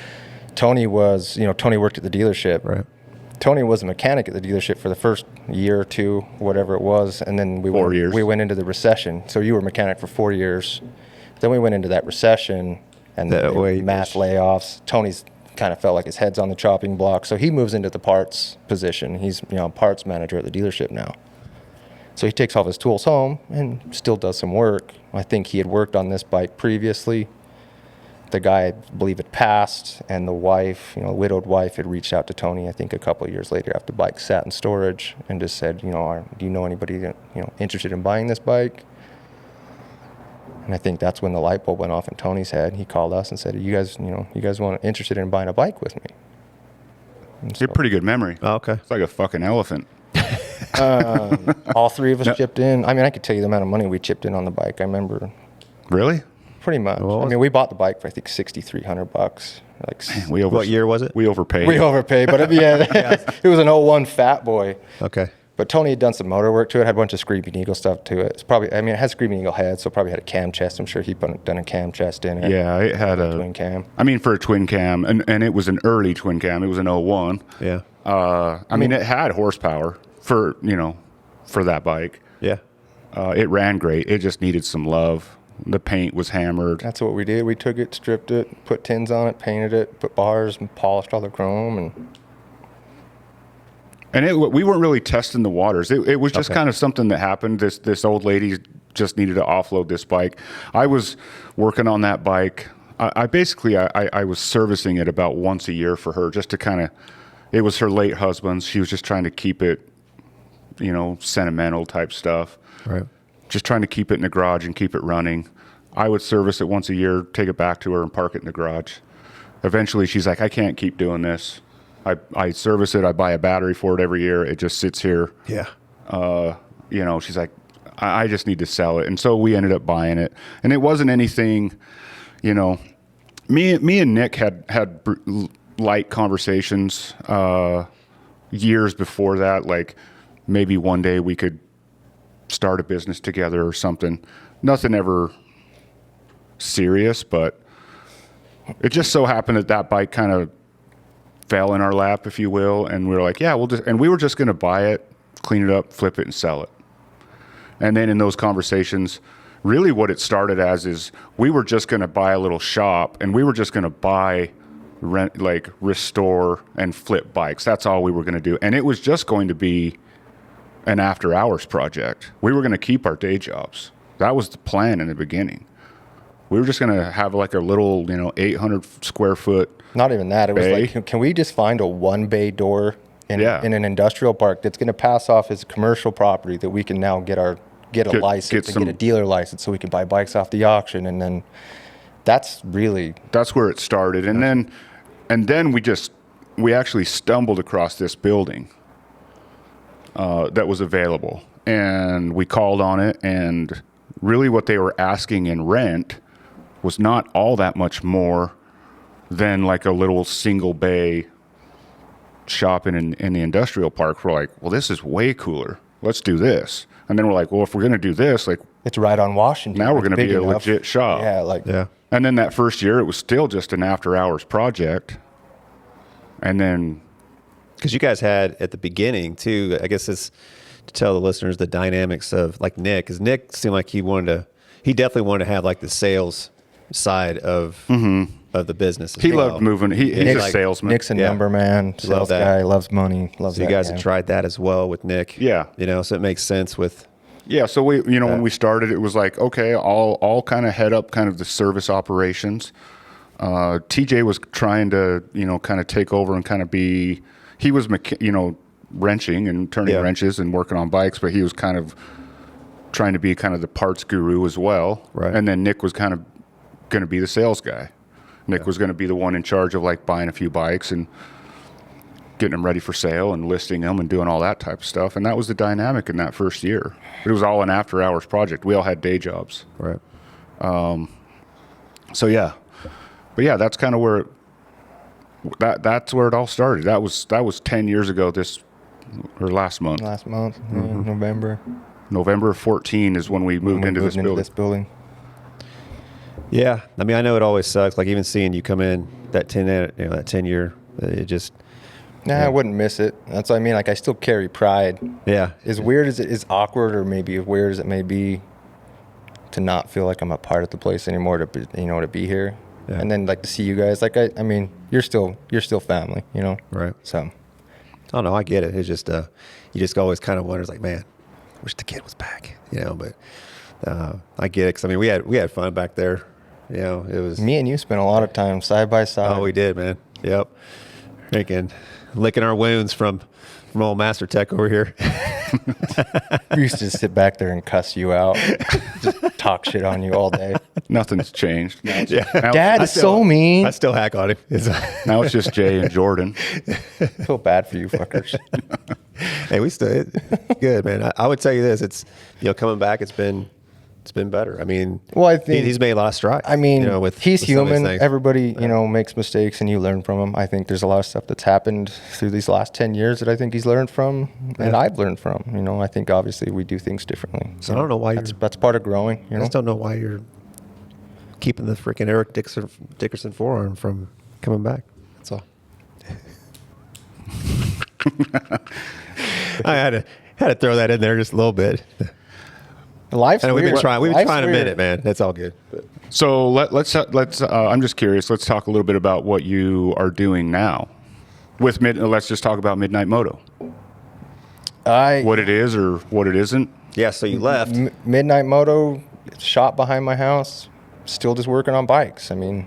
Tony worked at the dealership. Right. Tony was a mechanic at the dealership for the first year or two, whatever it was, and then we went into the recession. So you were a mechanic for 4 years. Then we went into that recession and mass layoffs. Tony's kind of felt like his head's on the chopping block, so he moves into the parts position. He's parts manager at the dealership now. So he takes all of his tools home and still does some work. I think he had worked on this bike previously. The guy, I believe, had passed, and the wife, widowed wife, had reached out to Tony, I think a couple of years later after the bike sat in storage, and just said, do you know anybody that, interested in buying this bike? And I think that's when the light bulb went off in Tony's head. He called us and said, you guys interested in buying a bike with me? You have pretty good memory. Oh, okay. It's like a fucking elephant. All three of us chipped in. I mean, I could tell you the amount of money we chipped in on the bike. I remember. Really? Pretty much. We bought the bike for I think $6,300. What year was it? We overpaid. But it was an 01 Fat Boy. Okay. But Tony had done some motor work to it. Had a bunch of Screaming Eagle stuff to it. It's probably. It had Screaming Eagle head, so probably had a cam chest. I'm sure he'd done a cam chest in it. Yeah, it had a twin cam. For a twin cam, and it was an early twin cam. It was an 01. Yeah. It had horsepower for that bike. Yeah. It ran great. It just needed some love. The paint was hammered. That's what we did. We took it, stripped it, put tins on it, painted it, put bars, and polished all the chrome. And we weren't really testing the waters. It was just kind of something that happened. This old lady just needed to offload this bike. I was working on that bike. I was servicing it about once a year for her, just to kind of. It was her late husband's. She was just trying to keep it, sentimental type stuff. Right. Just trying to keep it in the garage and keep it running. I would service it once a year, take it back to her and park it in the garage. Eventually she's like, I can't keep doing this. I service it. I buy a battery for it every year. It just sits here. Yeah. She's like, I just need to sell it. And so we ended up buying it. And it wasn't anything, me and Nick had light conversations years before that. Like maybe one day we could start a business together or something. Nothing ever serious, but it just so happened that bike kind of fell in our lap, if you will, and we were like, yeah, we were just going to buy it, clean it up, flip it, and sell it. And then in those conversations, really what it started as is we were just going to buy a little shop, and we were just going to buy, rent, restore, and flip bikes. That's all we were going to do. And it was just going to be an after-hours project. We were going to keep our day jobs. That was the plan in the beginning. We were just going to have a little, 800 square foot. Not even that. It bay. was like, can we just find a one bay door in an industrial park that's going to pass off as a commercial property that we can now get a license and get a dealer license so we can buy bikes off the auction, and then that's where it started. And then we actually stumbled across this building that was available, and we called on it, and really what they were asking in rent was not all that much more than like a little single bay shop in the industrial park. We're like, well, this is way cooler. Let's do this. And then we're like, well, if we're going to do this, it's right on Washington. Now we're going to be a legit shop. Yeah. And then that first year, it was still just an after hours project. And then, because you guys had at the beginning too, I guess it's to tell the listeners the dynamics of Nick, because Nick seemed like he definitely wanted to have the sales side of the business. He loved moving. He's a salesman. Nick's a number man, sales guy, loves money, loves so you guys have tried that as well with Nick. Yeah. So it makes sense with. Yeah. So we, when we started, it was like, okay, I'll kind of head up kind of the service operations. TJ was trying to, kind of take over and kind of he was, wrenching and turning wrenches and working on bikes, but he was kind of trying to be kind of the parts guru as well. Right. And then Nick was kind of going to be the sales guy. Nick was going to be the one in charge of buying a few bikes and getting them ready for sale and listing them and doing all that type of stuff. And that was the dynamic in that first year. It was all an after hours project. We all had day jobs. Right. So yeah, but yeah, that's kind of where that's where it all started. That was 10 years ago last month. Last month, November. November 14 is when we moved into this building. Yeah. I mean, I know it always sucks. Like even seeing you come in that 10 year, it just. I wouldn't miss it. That's what I mean. Like I still carry pride. Yeah. As weird as it is, awkward, or maybe as weird as it may be, to not feel like I'm a part of the place anymore. To be here, and then like to see you guys. Like I mean, you're still family. Right. So. Oh no, I get it. It's just you just always kind of wonders like, man, wish the kid was back. But I get it. 'Cause I mean, we had fun back there. It was Me and you spent a lot of time side by side. Oh, we did, man. Yep. Licking our wounds from old Master Tech over here. We used to sit back there and cuss you out, just talk shit on you all day. Nothing's changed. Dad is so mean. I still hack on him. Now it's just Jay and Jordan. I feel bad for you fuckers. Hey, we still good, man. I would tell you this: it's coming back. It's been better. I mean, well, I think he's made a lot of strides. I mean, he's with some of his human. things. Everybody, makes mistakes, and you learn from them. I think there's a lot of stuff that's happened through these last 10 years that I think he's learned from, and I've learned from. I think obviously we do things differently. So I don't know why that's part of growing. I just don't know why you're keeping the freaking Eric Dickerson forearm from coming back. That's all. I had to throw that in there just a little bit. Life's and we've weird. been trying. We've been trying a weird. minute, man. That's all good. But. So let's. I'm just curious. Let's talk a little bit about what you are doing now. Let's just talk about Midnight Moto. What it is or what it isn't. Yeah. So you left. Midnight Moto, shop behind my house. Still just working on bikes. I mean,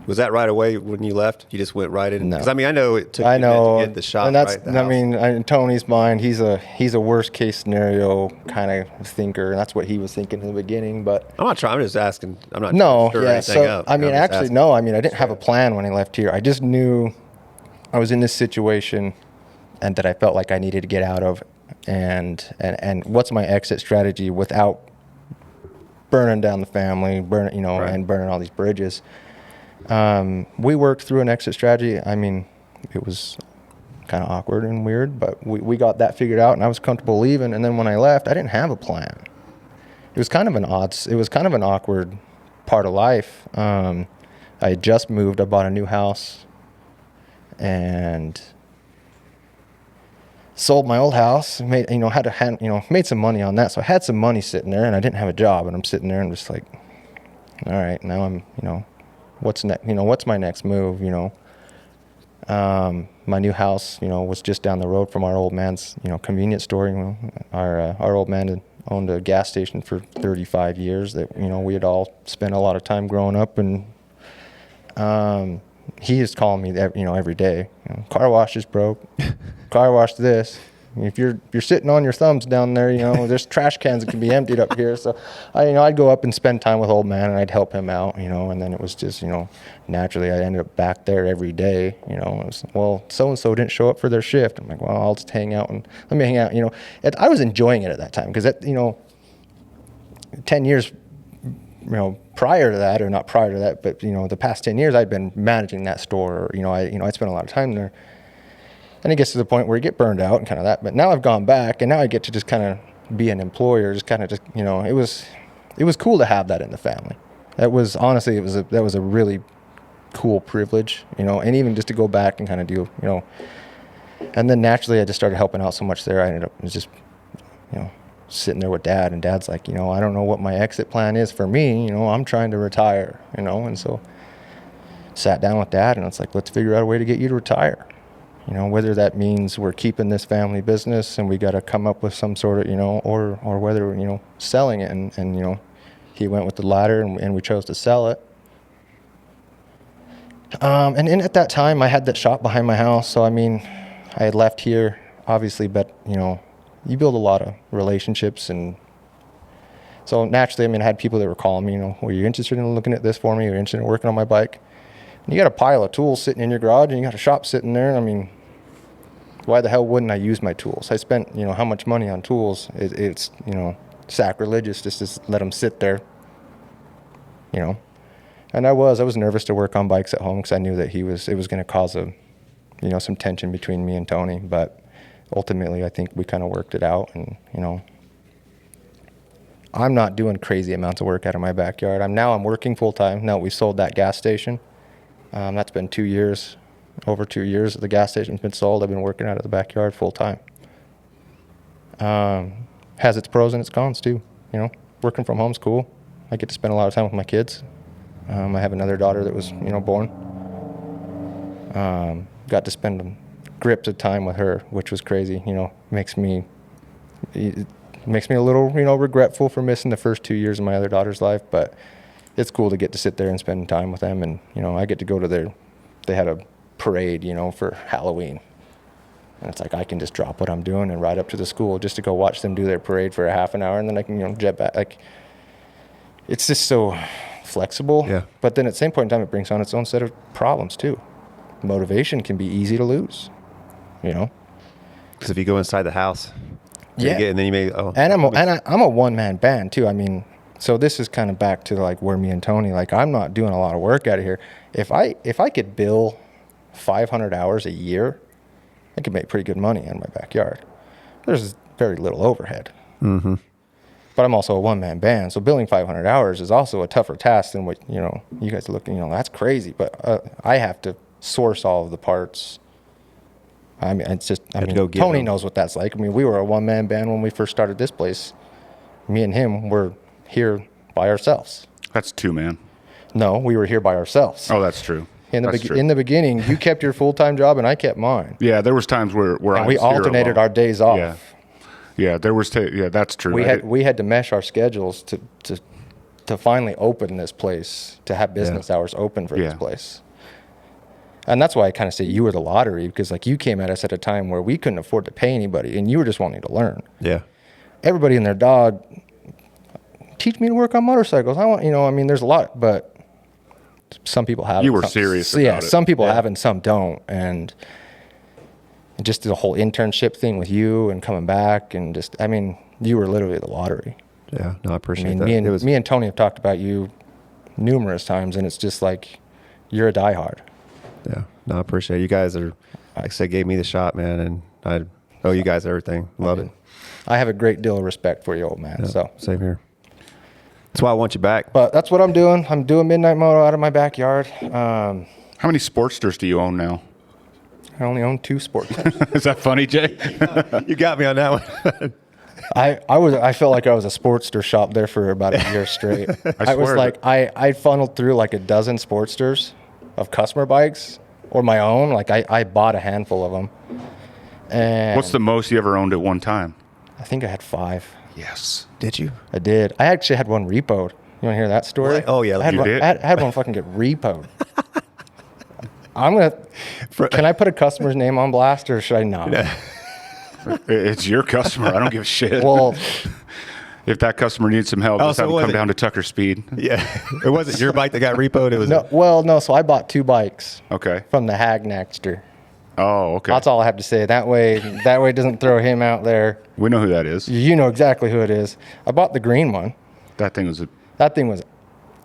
was that right away when you left? You just went right in. No. Because I mean, I know it took you a minute to get the shop. And that's. Right, the I mean, in Tony's mind, he's a worst case scenario kind of thinker, and that's what he was thinking in the beginning. But I'm not trying. I'm just asking. I'm not. No. Sure Yeah. anything So up. I mean, I'm just actually, asking. no. I mean, I didn't have a plan when I left here. I just knew I was in this situation, and that I felt like I needed to get out of. And what's my exit strategy without burning down the family, and burning all these bridges. We worked through an exit strategy. I mean, it was kind of awkward and weird, but we got that figured out, and I was comfortable leaving. And then when I left, I didn't have a plan. It was kind of an awkward part of life. I had just moved. I bought a new house and sold my old house. Made made some money on that. So I had some money sitting there, and I didn't have a job. And I'm sitting there and just like, all right, now I'm what's next? What's my next move? My new house, was just down the road from our old man's, convenience store. Our old man had owned a gas station for 35 years that, we had all spent a lot of time growing up. And he is calling me, every day. Car wash is broke. Car wash this. If you're sitting on your thumbs down there, there's trash cans that can be emptied up here. So, I'd go up and spend time with old man, and I'd help him out, and then it was just, naturally I ended up back there every day. It was, well, so-and-so didn't show up for their shift. I'm like, well, I'll just hang out and let me hang out. I was enjoying it at that time because 10 years, prior to that, or not prior to that, but, the past 10 years I'd been managing that store. I spent a lot of time there. And it gets to the point where you get burned out and kind of that. But now I've gone back, and now I get to just kind of be an employer. It was cool to have that in the family. That was honestly, that was a really cool privilege, and even just to go back and kind of do, And then naturally, I just started helping out so much there. I ended up just, sitting there with Dad, and Dad's like, I don't know what my exit plan is for me. I'm trying to retire, and so sat down with Dad, and it's like, let's figure out a way to get you to retire. Whether that means we're keeping this family business and we got to come up with some sort of, or whether, selling it. And he went with the latter, and we chose to sell it. And at that time, I had that shop behind my house. So, I mean, I had left here, obviously, but, you build a lot of relationships. And so naturally, I had people that were calling me, were you interested in looking at this for me? Are you interested in working on my bike? And you got a pile of tools sitting in your garage, and you got a shop sitting there. why the hell wouldn't I use my tools? I spent, how much money on tools? It's, sacrilegious just to let them sit there, And I was nervous to work on bikes at home because I knew that it was going to cause some tension between me and Tony. But ultimately, I think we kind of worked it out. And, I'm not doing crazy amounts of work out of my backyard. I'm working full time. Now we sold that gas station. That's been 2 years, over 2 years. The gas station's been sold. I've been working out of the backyard full time. Has its pros and its cons too. Working from home's cool. I get to spend a lot of time with my kids. I have another daughter that was, born. Got to spend grips of time with her, which was crazy. Makes me a little, regretful for missing the first 2 years of my other daughter's life. But it's cool to get to sit there and spend time with them. And, I get to go to they had a parade, for Halloween. And it's like I can just drop what I'm doing and ride up to the school just to go watch them do their parade for a half an hour. And then I can, jet back. Like, it's just so flexible. Yeah. But then at the same point in time, it brings on its own set of problems too. Motivation can be easy to lose, Because if you go inside the house, yeah, and then you may. Oh, and I'm a one-man band too. I mean, so this is kind of back to like where me and Tony, like I'm not doing a lot of work out of here. If I could bill 500 hours a year, I could make pretty good money in my backyard. There's very little overhead. Mm-hmm. But I'm also a one-man band, so billing 500 hours is also a tougher task than what you guys are looking. That's crazy. But I have to source all of the parts. I mean, it's just. Tony knows what that's like. I mean, we were a one-man band when we first started this place. Me and him were here by ourselves. That's 2 man. No, we were here by ourselves. Oh, that's true. In the beginning, you kept your full-time job and I kept mine. Yeah, there was times where and we alternated our days off. Yeah. Yeah, there was. Yeah, that's true. We had to mesh our schedules to finally open this place, to have business hours open for this place. And that's why I kind of say you were the lottery, because like you came at us at a time where we couldn't afford to pay anybody, and you were just wanting to learn. Yeah. Everybody and their dog teach me to work on motorcycles. I want, there's a lot, but some people have. You were serious about it. Some people have and some don't, and just the whole internship thing with you and coming back and you were literally the lottery. Yeah, no, I appreciate that. Me and Tony have talked about you numerous times, and it's just like you're a diehard. Yeah, no, I appreciate it. You guys are, like I said, gave me the shot, man, and I owe you guys everything. Love it. I have a great deal of respect for you, old man. Yeah, so same here. That's why I want you back. But that's what I'm doing. I'm doing Midnight Moto out of my backyard. How many Sportsters do you own now? I only own 2 Sportsters. Is that funny, Jay? You got me on that one. I felt like I was a Sportster shop there for about a year straight. I was like, I funneled through like a dozen Sportsters of customer bikes or my own. Like I bought a handful of them. And what's the most you ever owned at one time? I think I had 5. Yes. Did you? I did. I actually had one repoed. You want to hear that story? What? Oh yeah, I had one fucking get repoed. Can I put a customer's name on blast or should I not? It's your customer. I don't give a shit. Well, if that customer needs some help, just have them come down to Tucker Speed. Yeah, it wasn't your bike that got repoed. It was no. So I bought 2 bikes. Okay. From the Hag Nexter. Oh, okay. That's all I have to say. That way it doesn't throw him out there. We know who that is. You know exactly who it is. I bought the green one. That thing was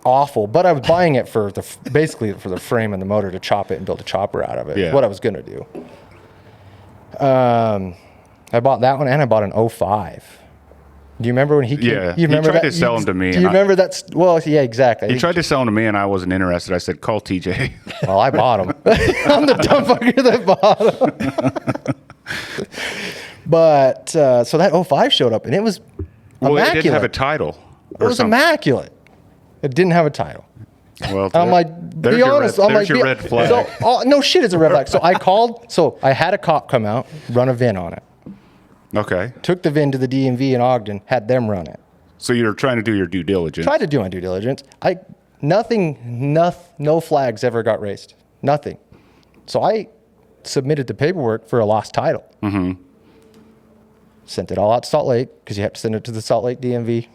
awful, but I was buying it for basically for the frame and the motor to chop it and build a chopper out of it. Yeah. What I was gonna do. I bought that one and I bought an 05. Do you remember when he came? Yeah, you remember he tried to sell them to me. Do you remember that? Well, yeah, exactly. He tried to sell them to me and I wasn't interested. I said, call TJ. Well, I bought them. I'm the dumb fucker that bought them. But so that 05 showed up and it was immaculate. It didn't have a title. It was immaculate. It didn't have a title. Well, I'm like, be honest. There's your red flag. So, no shit, it's a red flag. So I called. So I had a cop come out, run a VIN on it. Okay. Took the VIN to the DMV in Ogden, had them run it. So you're trying to do your due diligence. Tried to do my due diligence. No flags ever got raised. Nothing. So I submitted the paperwork for a lost title. Mm-hmm. Sent it all out to Salt Lake because you have to send it to the Salt Lake DMV.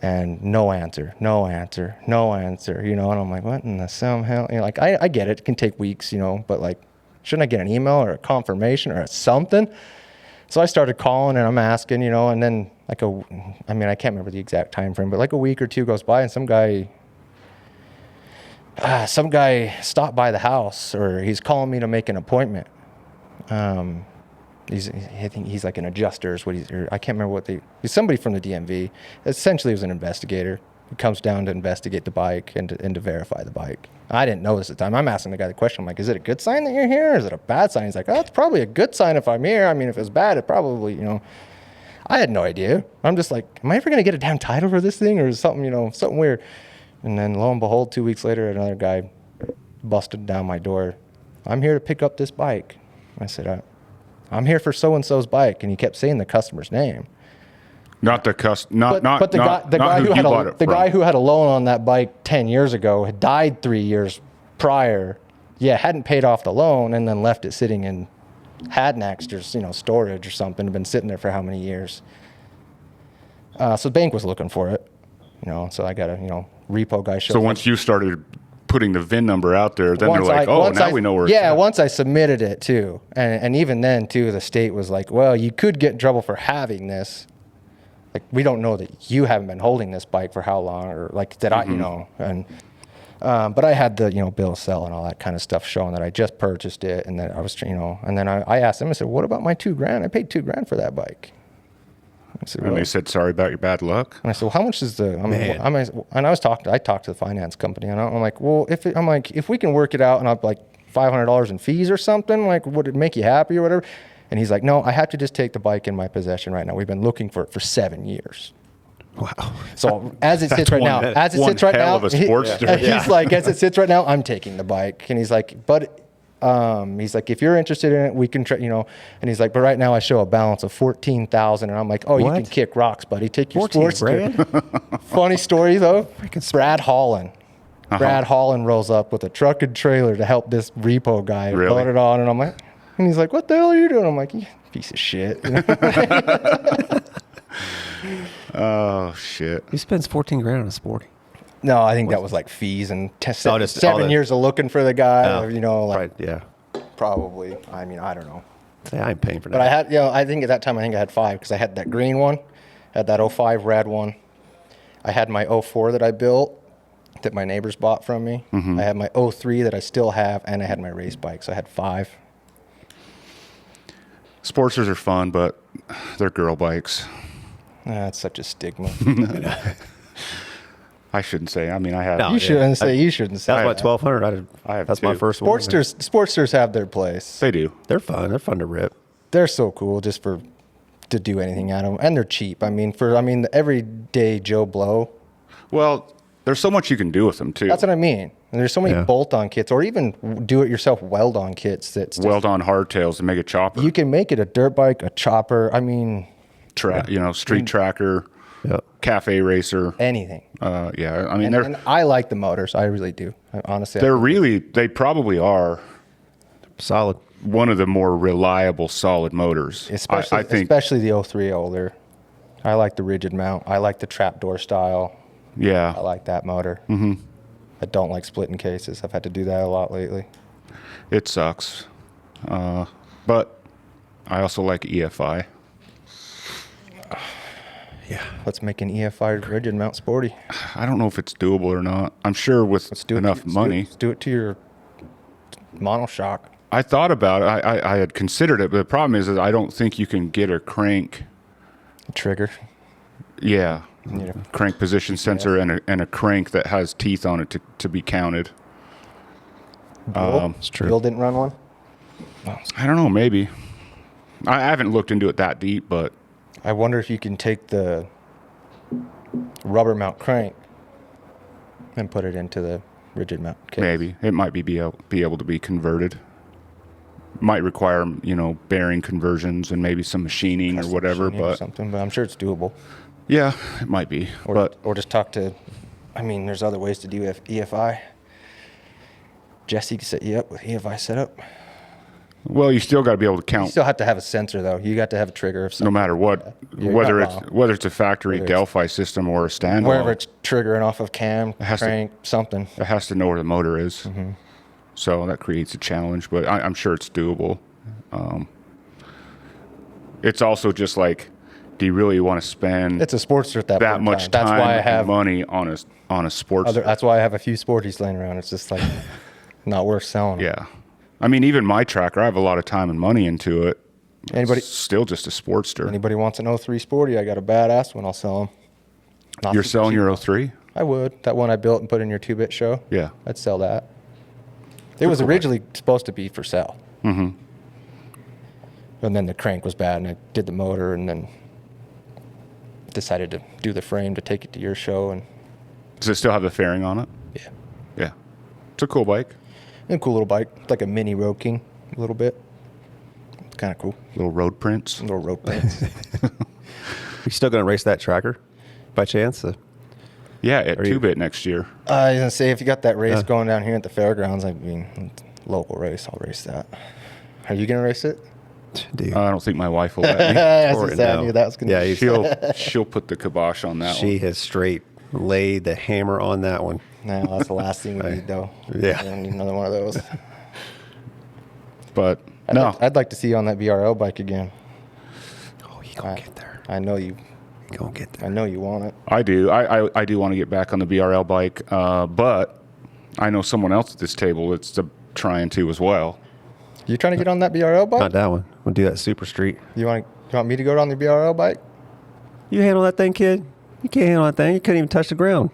And no answer. And I'm like, what in the some hell? I get it. It can take weeks, but like Shouldn't I get an email or a confirmation or something? So I started calling and I'm asking, you know, and then I can't remember the exact time frame, but like a week or two goes by and some guy stopped by the house, or he's calling me to make an appointment. I think he's like an adjuster is what or I can't remember he's somebody from the DMV. Essentially, he was an investigator. He comes down to investigate the bike and to verify the bike. I didn't know this at the time. I'm asking the guy the question. I'm like, is it a good sign that you're here? Or is it a bad sign? He's like, oh, it's probably a good sign if I'm here. I mean, if it's bad, it probably, you know. I had no idea. I'm just like, am I ever going to get a damn title for this thing or something, you know, something weird? And then lo and behold, 2 weeks later, another guy busted down my door. I'm here to pick up this bike. I said, I'm here for so-and-so's bike. And he kept saying the customer's name. Not the guy who had a loan on that bike 10 years ago had died 3 years prior. Yeah, hadn't paid off the loan and then left it sitting in Hadnax or, you know, storage or something. Had been sitting there for how many years? So the bank was looking for it, you know. So I got a, you know, repo guy show. So once you started putting the VIN number out there, then they're like, now we know where it's at. Once I submitted it too, and even then too, the state was like, well, you could get in trouble for having this. Like, we don't know that you haven't been holding this bike for how long, or like that I, you know, and but I had the, you know, bill of sale and all that kind of stuff showing that I just purchased it, and that I was, you know, and then I asked them, I said, what about my $2,000? I paid $2,000 for that bike. I said, and they said, sorry about your bad luck. And I said, well, how much is I talked to the finance company, and I'm like, well, if we can work it out and I'm like $500 in fees or something, like, would it make you happy or whatever? And he's like, no, I have to just take the bike in my possession right now. We've been looking for it for 7 years. Wow. So as it sits right now, he's like, as it sits right now, I'm taking the bike. And he's like, he's like, if you're interested in it, we can try, you know. And he's like, but right now I show a balance of 14,000. And I'm like, oh, you can kick rocks, buddy. Take your sports grand. Funny story though. Brad Holland. Brad Holland rolls up with a truck and trailer to help this repo guy load it on. And I'm like, and he's like, what the hell are you doing? I'm like, you piece of shit. Oh, shit. He spends $14,000 on a Sporty. No, I think that was like fees and just 7 years of looking for the guy, you know, like, right, yeah. Probably. I mean, I don't know. Yeah, I ain't paying for that. But I had, you know, I think at that time, I had 5 because I had that green one, had that 05 red one. I had my 04 that I built that my neighbors bought from me. I had my 03 that I still have, and I had my race bike. So I had 5. Sportsters are fun, but they're girl bikes. That's such a stigma. I shouldn't say. I mean, I have. No, you shouldn't say. That's what, 1,200. That's my first one. Sportsters have their place. They do. They're fun. They're fun to rip. They're so cool just to do anything at them, and they're cheap. I mean, the everyday Joe Blow. Well, there's so much you can do with them too. That's what I mean. And there's so many bolt-on kits, or even do-it-yourself weld-on kits. Weld-on hardtails to make a chopper. You can make it a dirt bike, a chopper. I mean, street tracker, cafe racer, anything. Yeah, I mean, and I like the motors. I really do. Honestly, they probably are solid. One of the more reliable, solid motors. Especially the 03 older. I like the rigid mount. I like the trapdoor style. Yeah, I like that motor. Mm-hmm. I don't like splitting cases. I've had to do that a lot lately. It sucks, but I also like EFI. Yeah. Let's make an EFI rigid mount sporty. I don't know if it's doable or not. I'm sure with enough money. Let's do it to your monoshock. I thought about it. I had considered it, but the problem is that I don't think you can get a crank. Trigger. Yeah. Crank position sensor and a crank that has teeth on it to be counted. It's true. Bill didn't run one? I don't know, maybe. I haven't looked into it that deep, but I wonder if you can take the rubber mount crank and put it into the rigid mount case. Maybe. It might be able to be converted. Might require, bearing conversions and maybe some machining or whatever, but I'm sure it's doable. Yeah, it might be. Or just talk to, there's other ways to do EFI. Jesse can set you up with EFI setup. Well, you still got to be able to count. You still have to have a sensor, though. You got to have a trigger of something. No matter what, whether it's a factory Delphi system or a standalone. Wherever it's triggering off of cam, crank, something. It has to know where the motor is. Mm-hmm. So that creates a challenge, but I'm sure it's doable. It's also just like, do you really want to spend It's a Sportster at that point in much time. That's time why I and have money on a sports? that's why I have a few Sporties laying around. It's just like not worth selling. Yeah. I mean, even my tracker, I have a lot of time and money into it. Anybody It's still just a Sportster. anybody wants an 03 Sporty? I got a badass one. I'll sell them. Not You're super selling cheap. your 03? I would. That one I built and put in your 2-bit show. Yeah. I'd sell that. It was originally supposed to be for sale. Mm-hmm. And then the crank was bad, and I did the motor, and then decided to do the frame to take it to your show. And Does it still have the fairing on it? yeah, Yeah. It's a cool bike. and a cool little bike. It's like a mini Road King, a little bit. It's kind of cool. Little road prints. Little rope pants. You still going to race that tracker by chance? Yeah, at Are you- 2-bit next year. I was gonna say, if you got that race going down here at the fairgrounds, I mean, local race, I'll race that. Are you gonna race it? Dude, I don't think my wife will let me. That's Or just sad. I no. knew that was gonna. Yeah, be he's- She'll put the kibosh on that she one. has straight laid the hammer on that one. No, that's the last thing we need, though. Yeah. I don't need another one of those. But I'd no, like, I'd like to see you on that BRL bike again. Oh, you gonna get there. I know you. You gonna get there. I know you want it. I do. I do want to get back on the BRL bike, but I know someone else at this table that's trying to as well. You trying to get on that BRL bike? Not that one. We'll do that Super Street. You want me to go on the BRL bike? You handle that thing, kid? You can't handle that thing. You couldn't even touch the ground.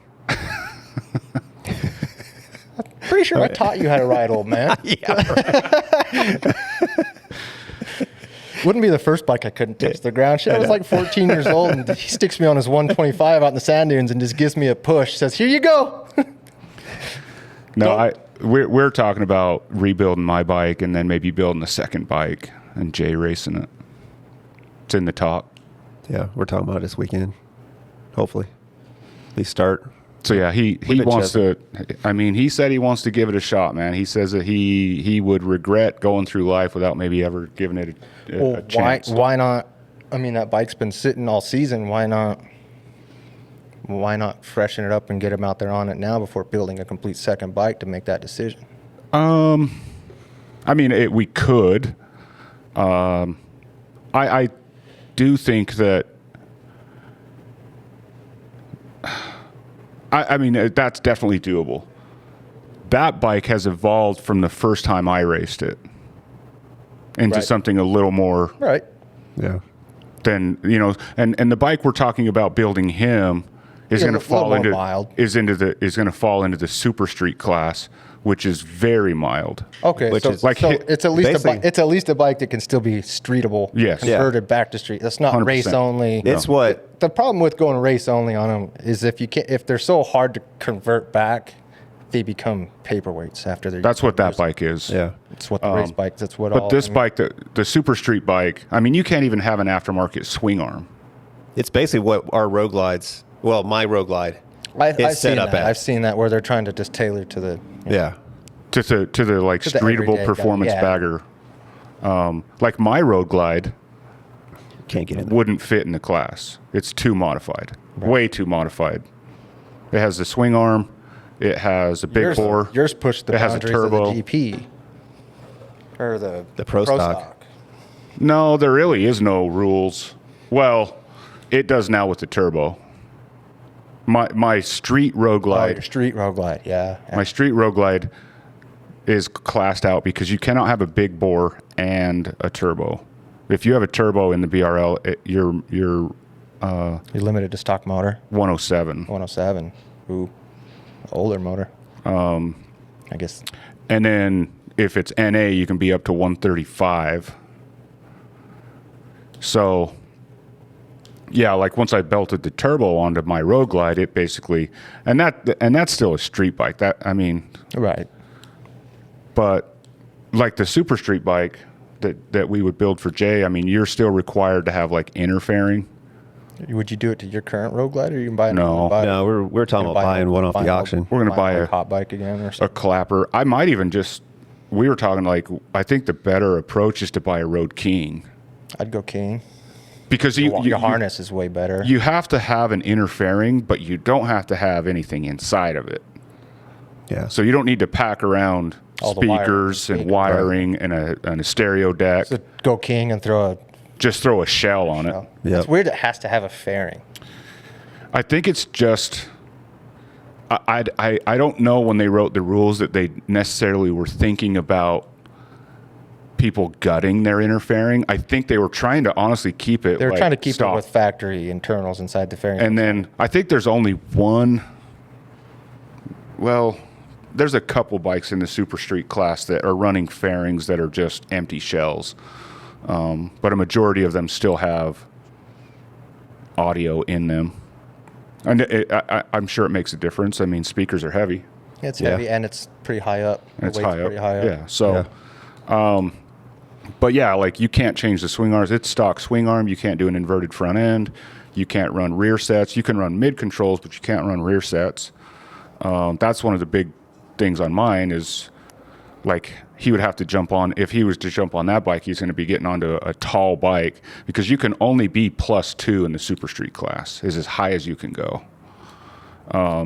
Pretty sure I taught you how to ride, old man. Wouldn't be the first bike I couldn't touch the ground. Shit, I was like 14 years old, and he sticks me on his 125 out in the sand dunes and just gives me a push. Says, "Here you go." No, we're talking about rebuilding my bike and then maybe building a second bike and Jay racing it. It's in the talk. Yeah, we're talking about it this weekend. Hopefully. At least start. So yeah, he been wants to. I mean, he said he wants to give it a shot, man. He says that he would regret going through life without maybe ever giving it a Well, chance. why not? I mean, that bike's been sitting all season. Why not? Why not freshen it up and get him out there on it now before building a complete second bike to make that decision? I mean, we could. I do think that. I mean, that's definitely doable. That bike has evolved from the first time I raced it into Right. something a little more Right. Yeah. than, and the bike we're talking about building him is Yeah, going a to little fall more into mild. is going to fall into the super street class, which is very mild. Okay, Which so, is like so hit- it's at least basically- it's at least a bike that can still be streetable. Yes. converted back to street. That's not 100%. race only. It's what The problem with going race only on them is if they're so hard to convert back, they become paperweights after they're. That's what that bike is. yeah. It's what the race bikes. That's what. But all, this I mean, bike, the super street bike, I mean, you can't even have an aftermarket swing arm. It's basically what our road glides, well, my road glide I've is set seen up that. as. I've seen that where they're trying to just tailor to the. Yeah. To the like To the streetable everyday guy, performance yeah. bagger. Like my road glide Can't get in there. wouldn't fit in the class. It's too modified, way too modified. It has the swing arm. It has a big bore. Yours pushed the It has a boundaries turbo. of the GP. Or the Pro stock. No, there really is no rules. Well, it does now with the turbo. My street road Oh, glide. your street road glide, yeah. My street road glide is classed out because you cannot have a big bore and a turbo. If you have a turbo in the BRL, you're You're limited to stock motor, 107. 107. Ooh, older motor. I guess. And then if it's NA, you can be up to 135. So, yeah, like once I belted the turbo onto my road glide, it basically, and that's still a street bike. That, I mean, Right. but like the super street bike that we would build for Jay, I mean, you're still required to have like inner fairing. Would you do it to your current road glide, or you can buy No. No, we're talking about buying one off the auction. We're gonna buy a hot bike again or a something? clapper. I might even we were talking like, I think the better approach is to buy a Road King. I'd go King. Because Your harness is way better. You have to have an inner fairing, but you don't have to have anything inside of it. Yeah. So you don't need to pack around all the speakers and wiring and a stereo deck. So go king and Just throw a shell on it. Yep. It's weird. It has to have a fairing. I think it's just. I don't know when they wrote the rules that they necessarily were thinking about people gutting their inner fairing. I think they were trying to honestly keep it. They were like, trying to keep stock. it with factory internals inside the fairing. And then I think there's only one. Well, there's a couple bikes in the Super Street class that are running fairings that are just empty shells. But a majority of them still have audio in them. And I'm sure it makes a difference. I mean, speakers are heavy. It's heavy and it's pretty high up. The It's weight's high up. pretty high up. Yeah. So, but yeah, like you can't change the swing arms. It's stock swing arm. You can't do an inverted front end. You can't run rear sets. You can run mid controls, but you can't run rear sets. That's one of the big things on mine is like he would have to jump on. If he was to jump on that bike, he's going to be getting onto a tall bike because you can only be +2 in the Super Street class. Is as high as you can go. I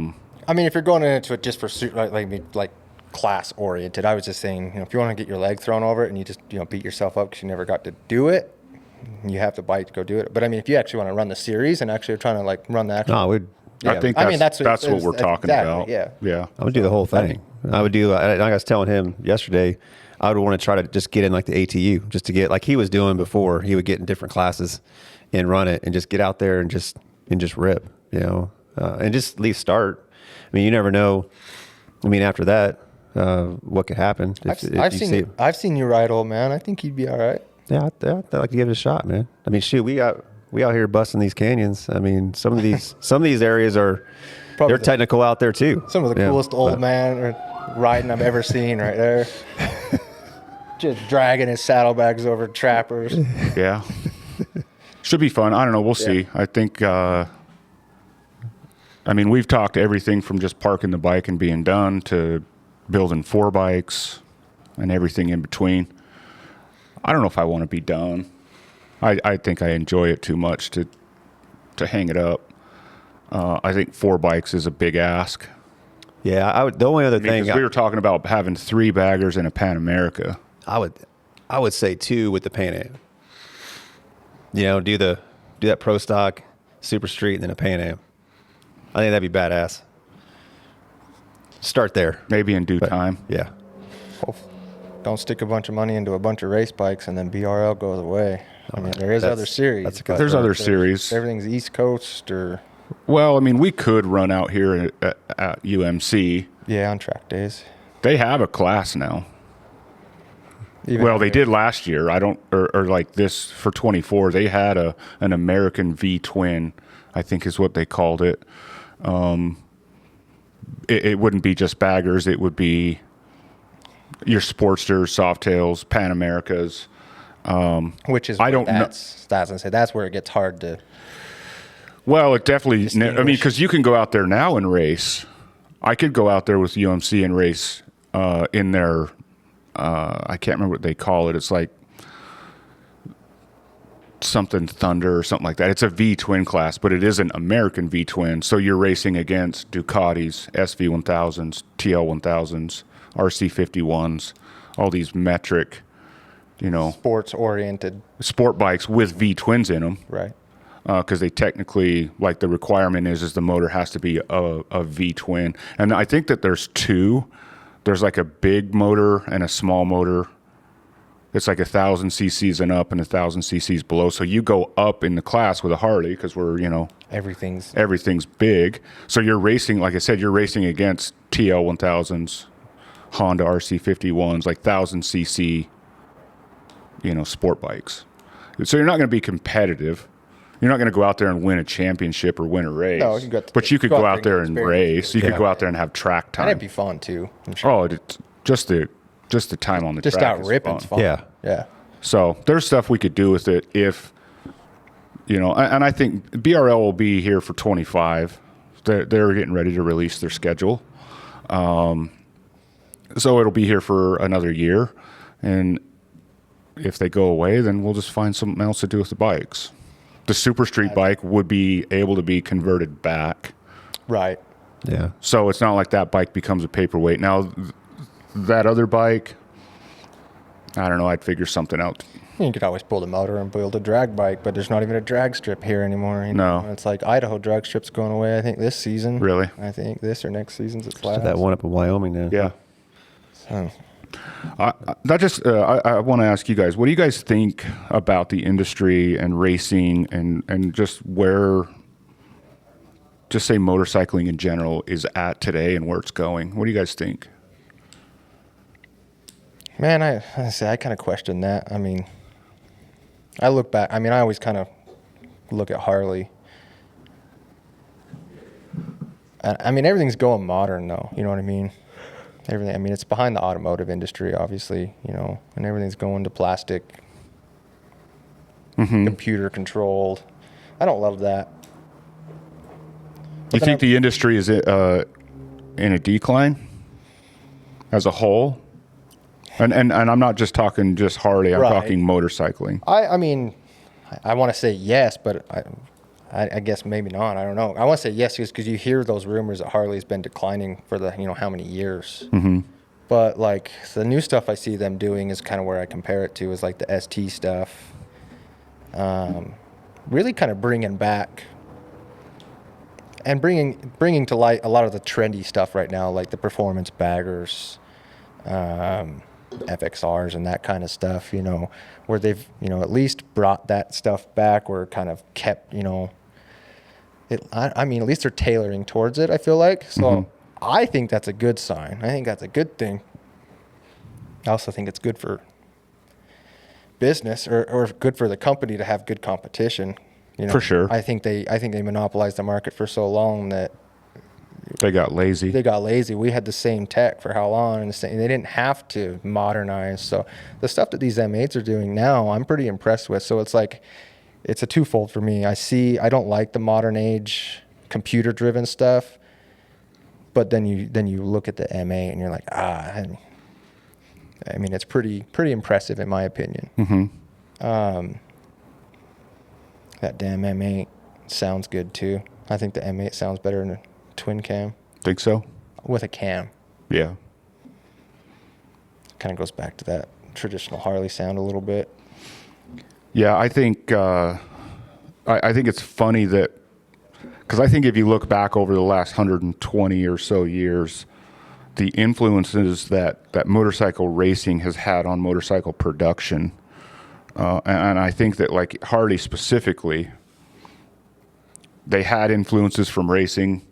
mean, if you're going into it just for like class oriented, I was just saying, if you want to get your leg thrown over it and you just beat yourself up because you never got to do it, you have the bike to go do it. But I mean, if you actually want to run the series and actually are trying to like run the actual, No, we'd. I think that's what we're talking about. Yeah. I would do the whole thing. I would do. Like I was telling him yesterday, I would want to try to just get in like the ATU, just to get like he was doing before. He would get in different classes and run it, and just get out there and just rip, and just at least start. I mean, you never know. I mean, after that, what could happen? I've seen you ride, old man. I think you'd be all right. Yeah, I'd like to give it a shot, man. I mean, shoot, we out here busting these canyons. I mean, some of these areas are Probably they're technical out there too. Some of the coolest old man riding I've ever seen right there. Just dragging his saddlebags over trappers. Yeah. Should be fun. I don't know. We'll see. I think, we've talked everything from just parking the bike and being done to building 4 bikes and everything in between. I don't know if I want to be done. I think I enjoy it too much to hang it up. I think 4 bikes is a big ask. Yeah, the only other thing we were talking about having 3 baggers in a Pan America. I would say 2 with the Pan Am. Do that Pro Stock, Super Street, and then a Pan Am. I think that'd be badass. Start there. Maybe in due time. Yeah. Don't stick a bunch of money into a bunch of race bikes and then BRL goes away. I mean, there is other series. There's other series. Everything's East Coast or... Well, we could run out here at UMC. Yeah, on track days. They have a class now. They did last year. Or like this for 24. They had an American V twin, I think is what they called it. It wouldn't be just baggers. It would be your Sportsters, Softails, Pan Americas. Which is that's where it gets hard to. Well, it definitely. Because you can go out there now and race. I could go out there with UMC and race in their. I can't remember what they call it. It's like something Thunder or something like that. It's a V twin class, but it is an American V twin. So you're racing against Ducatis, SV1000s, TL1000s, RC51s, all these metric, sports oriented sport bikes with V twins in them. Right. Because they technically, like the requirement is the motor has to be a V twin. And I think that there's 2. There's like a big motor and a small motor. It's like 1,000 cc's and up and 1,000 cc's below. So you go up in the class with a Harley because we're, everything's big. So you're racing, like I said, you're racing against TL1000s, Honda RC51s, like 1,000 cc, sport bikes. So you're not going to be competitive. You're not going to go out there and win a championship or win a race. No, but you could go out there and race. You could go out there and have track time. That'd be fun too. I'm sure. Oh, just the time on the track. Just out ripping's fun. Yeah. So there's stuff we could do with it if, and I think BRL will be here for 25. They're getting ready to release their schedule. So it'll be here for another year. And if they go away, then we'll just find something else to do with the bikes. The Super Street bike would be able to be converted back. Right. Yeah. So it's not like that bike becomes a paperweight. Now, that other bike, I don't know. I'd figure something out. You could always pull the motor and build a drag bike, but there's not even a drag strip here anymore. No. It's like Idaho drag strip's going away, I think, this season. Really? I think this or next season's its last. That one up in Wyoming now. Yeah. So, I want to ask you guys, what do you guys think about the industry and racing and just where, just say motorcycling in general is at today and where it's going? What do you guys think? man, I kind of question that. I mean, I look back. I mean, I always kind of look at Harley. I mean, everything's going modern, though. You know what I mean? Everything. I mean, it's behind the automotive industry, obviously. You know, and everything's going to plastic, computer controlled. I don't love that. You think the industry is in a decline as a whole? And I'm not just talking just Harley. I'm Right. talking motorcycling. I mean, I want to say yes, but I guess maybe not. I don't know. I want to say yes because you hear those rumors that Harley's been declining for the how many years. Mm-hmm. But like the new stuff I see them doing is kind of where I compare it to is like the ST stuff. Really kind of bringing back and bringing to light a lot of the trendy stuff right now, like the performance baggers, FXRs and that kind of stuff, where they've, at least brought that stuff back or kind of kept, I mean, at least they're tailoring towards it, I feel like. So I think that's a good sign. I think that's a good thing. I also think it's good for business or good for the company to have good competition. For sure. I think they monopolized the market for so long that They got lazy. We had the same tech for how long, and they didn't have to modernize. So the stuff that these M8s are doing now, I'm pretty impressed with. So it's like, it's a twofold for me. I don't like the modern age computer-driven stuff, but then you look at the M8 and you're like, I mean, it's pretty impressive in my opinion. Mm-hmm. That damn M8 sounds good too. I think the M8 sounds better than a twin cam. Think so? With a cam. Yeah. Kind of goes back to that traditional Harley sound a little bit. Yeah, I think I think it's funny that, because I think if you look back over the last 120 or so years, the influences that motorcycle racing has had on motorcycle production, and I think that like Harley specifically, they had influences from racing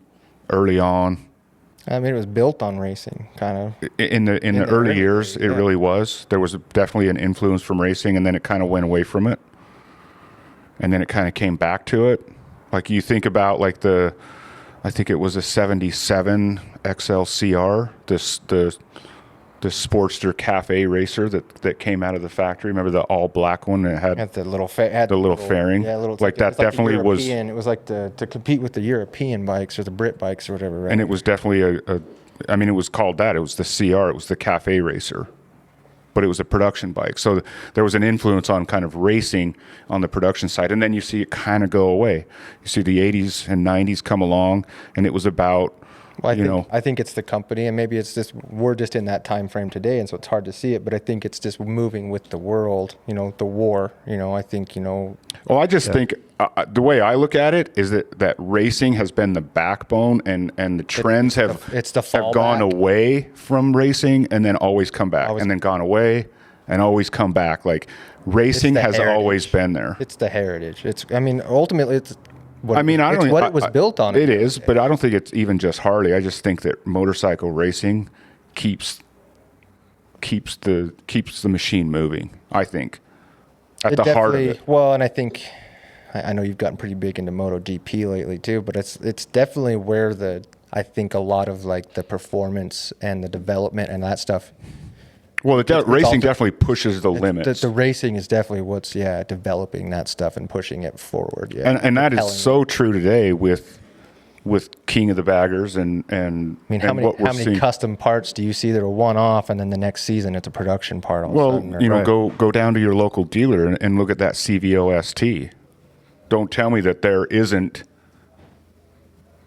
early on. I mean, it was built on racing, kind of. In the early years, it really was. There was definitely an influence from racing, and then it kind of went away from it. And then it kind of came back to it. Like you think about like I think it was a 77 XLCR, the Sportster Cafe racer that came out of the factory. Remember the all black one that had the little fairing? Yeah, like that definitely was. It was like to compete with the European bikes or the Brit bikes or whatever, right? And it was definitely it was called that. It was the CR. It was the Cafe racer. But it was a production bike. So there was an influence on kind of racing on the production side. And then you see it kind of go away. You see the 80s and 90s come along, and it was about, I think it's the company, and maybe it's just we're just in that time frame today, and so it's hard to see it. But I think it's just moving with the world, the war. I think Well, I just think the way I look at it is that racing has been the backbone, and the trends have gone away from racing, and then always come back, and then gone away, and always come back. Like racing has always been there. It's the heritage. Ultimately, it's. It was built on. It is, but I don't think it's even just Harley. I just think that motorcycle racing keeps the machine moving. I think at the heart of it. Well, and I think I know you've gotten pretty big into Moto GP lately too, but it's definitely where I think a lot of like the performance and the development and that stuff. Well, racing definitely pushes the limits. The racing is definitely what's developing that stuff and pushing it forward. Yeah, and that is so true today with King of the Baggers and how many custom parts do you see that are one off and then the next season it's a production part? Go down to your local dealer and look at that CVO ST. Don't tell me that there isn't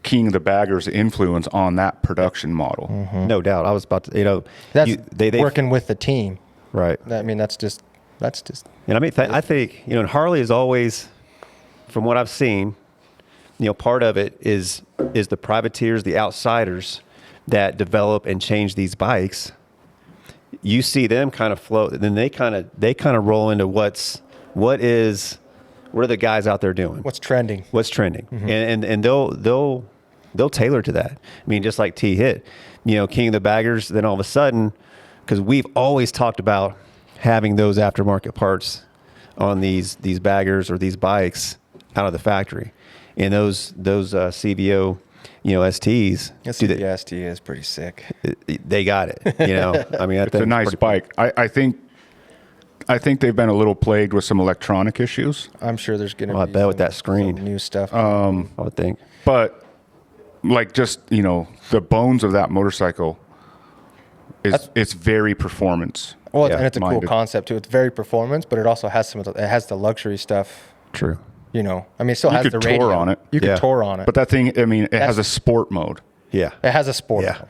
King of the Baggers influence on that production model. No doubt. I was about to, That's they working with the team. right. I mean, that's just. And I mean, I think, and Harley is always, from what I've seen, part of it is the privateers, the outsiders that develop and change these bikes. You see them kind of float, and then they kind of roll into what are the guys out there doing? What's trending? What's trending? And they'll tailor to that. I mean, just like T hit, King of the Baggers. Then all of a sudden, because we've always talked about having those aftermarket parts on these baggers or these bikes out of the factory, and those CVO STs. The ST is pretty sick. They got it. I mean, It's a nice bike. I think they've been a little plagued with some electronic issues, I'm sure there's going to I be bet with that screen. some new stuff. I would think. but like just the bones of that motorcycle it's very performance. well, yeah, and it's a cool minded. concept too. It's very performance, but it also has it has the luxury stuff. True. I mean, it still has could the tour radio on it. You Yeah. could tour on it, But that thing, I mean, it has a sport mode. Yeah. it has a sport. Yeah.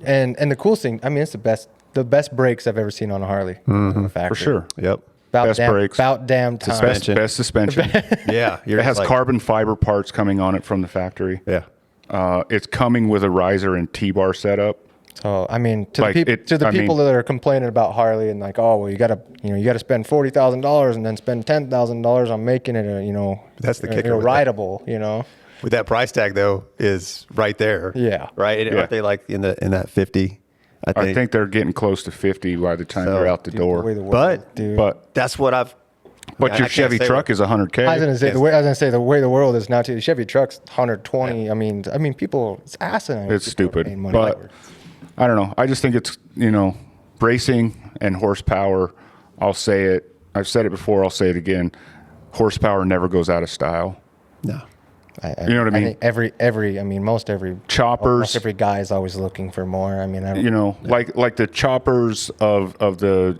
And the coolest thing, I mean, it's the best brakes I've ever seen on a Harley. On the factory. For sure. Yep. Best brakes. About damn time. Best suspension. Yeah. It has carbon fiber parts coming on it from the factory. Yeah. It's coming with a riser and T-bar setup. So I mean, to Like, the, I mean- people that are complaining about Harley and like, oh well, you gotta spend $40,000 and then spend $10,000 on making it That's the kicker with that. rideable. With that price tag though is right there. Yeah. Right. Yeah. Aren't they like in that 50? I think they're getting close to 50 by the time So, they're out the Dude, the way door. the world- But- dude. But that's what I your can't Chevy say truck what- is 100K. I was gonna say the way the world is now too. The Chevy truck's 120. I mean, people, it's asinine. It's People are stupid. paying money But for it. I don't know. I just think it's, racing and horsepower. I'll say it. I've said it before. I'll say it again. Horsepower never goes out of style. No. You know what I mean? think most every Choppers. almost every guy is always looking for more. I mean, I don't, Like the choppers of the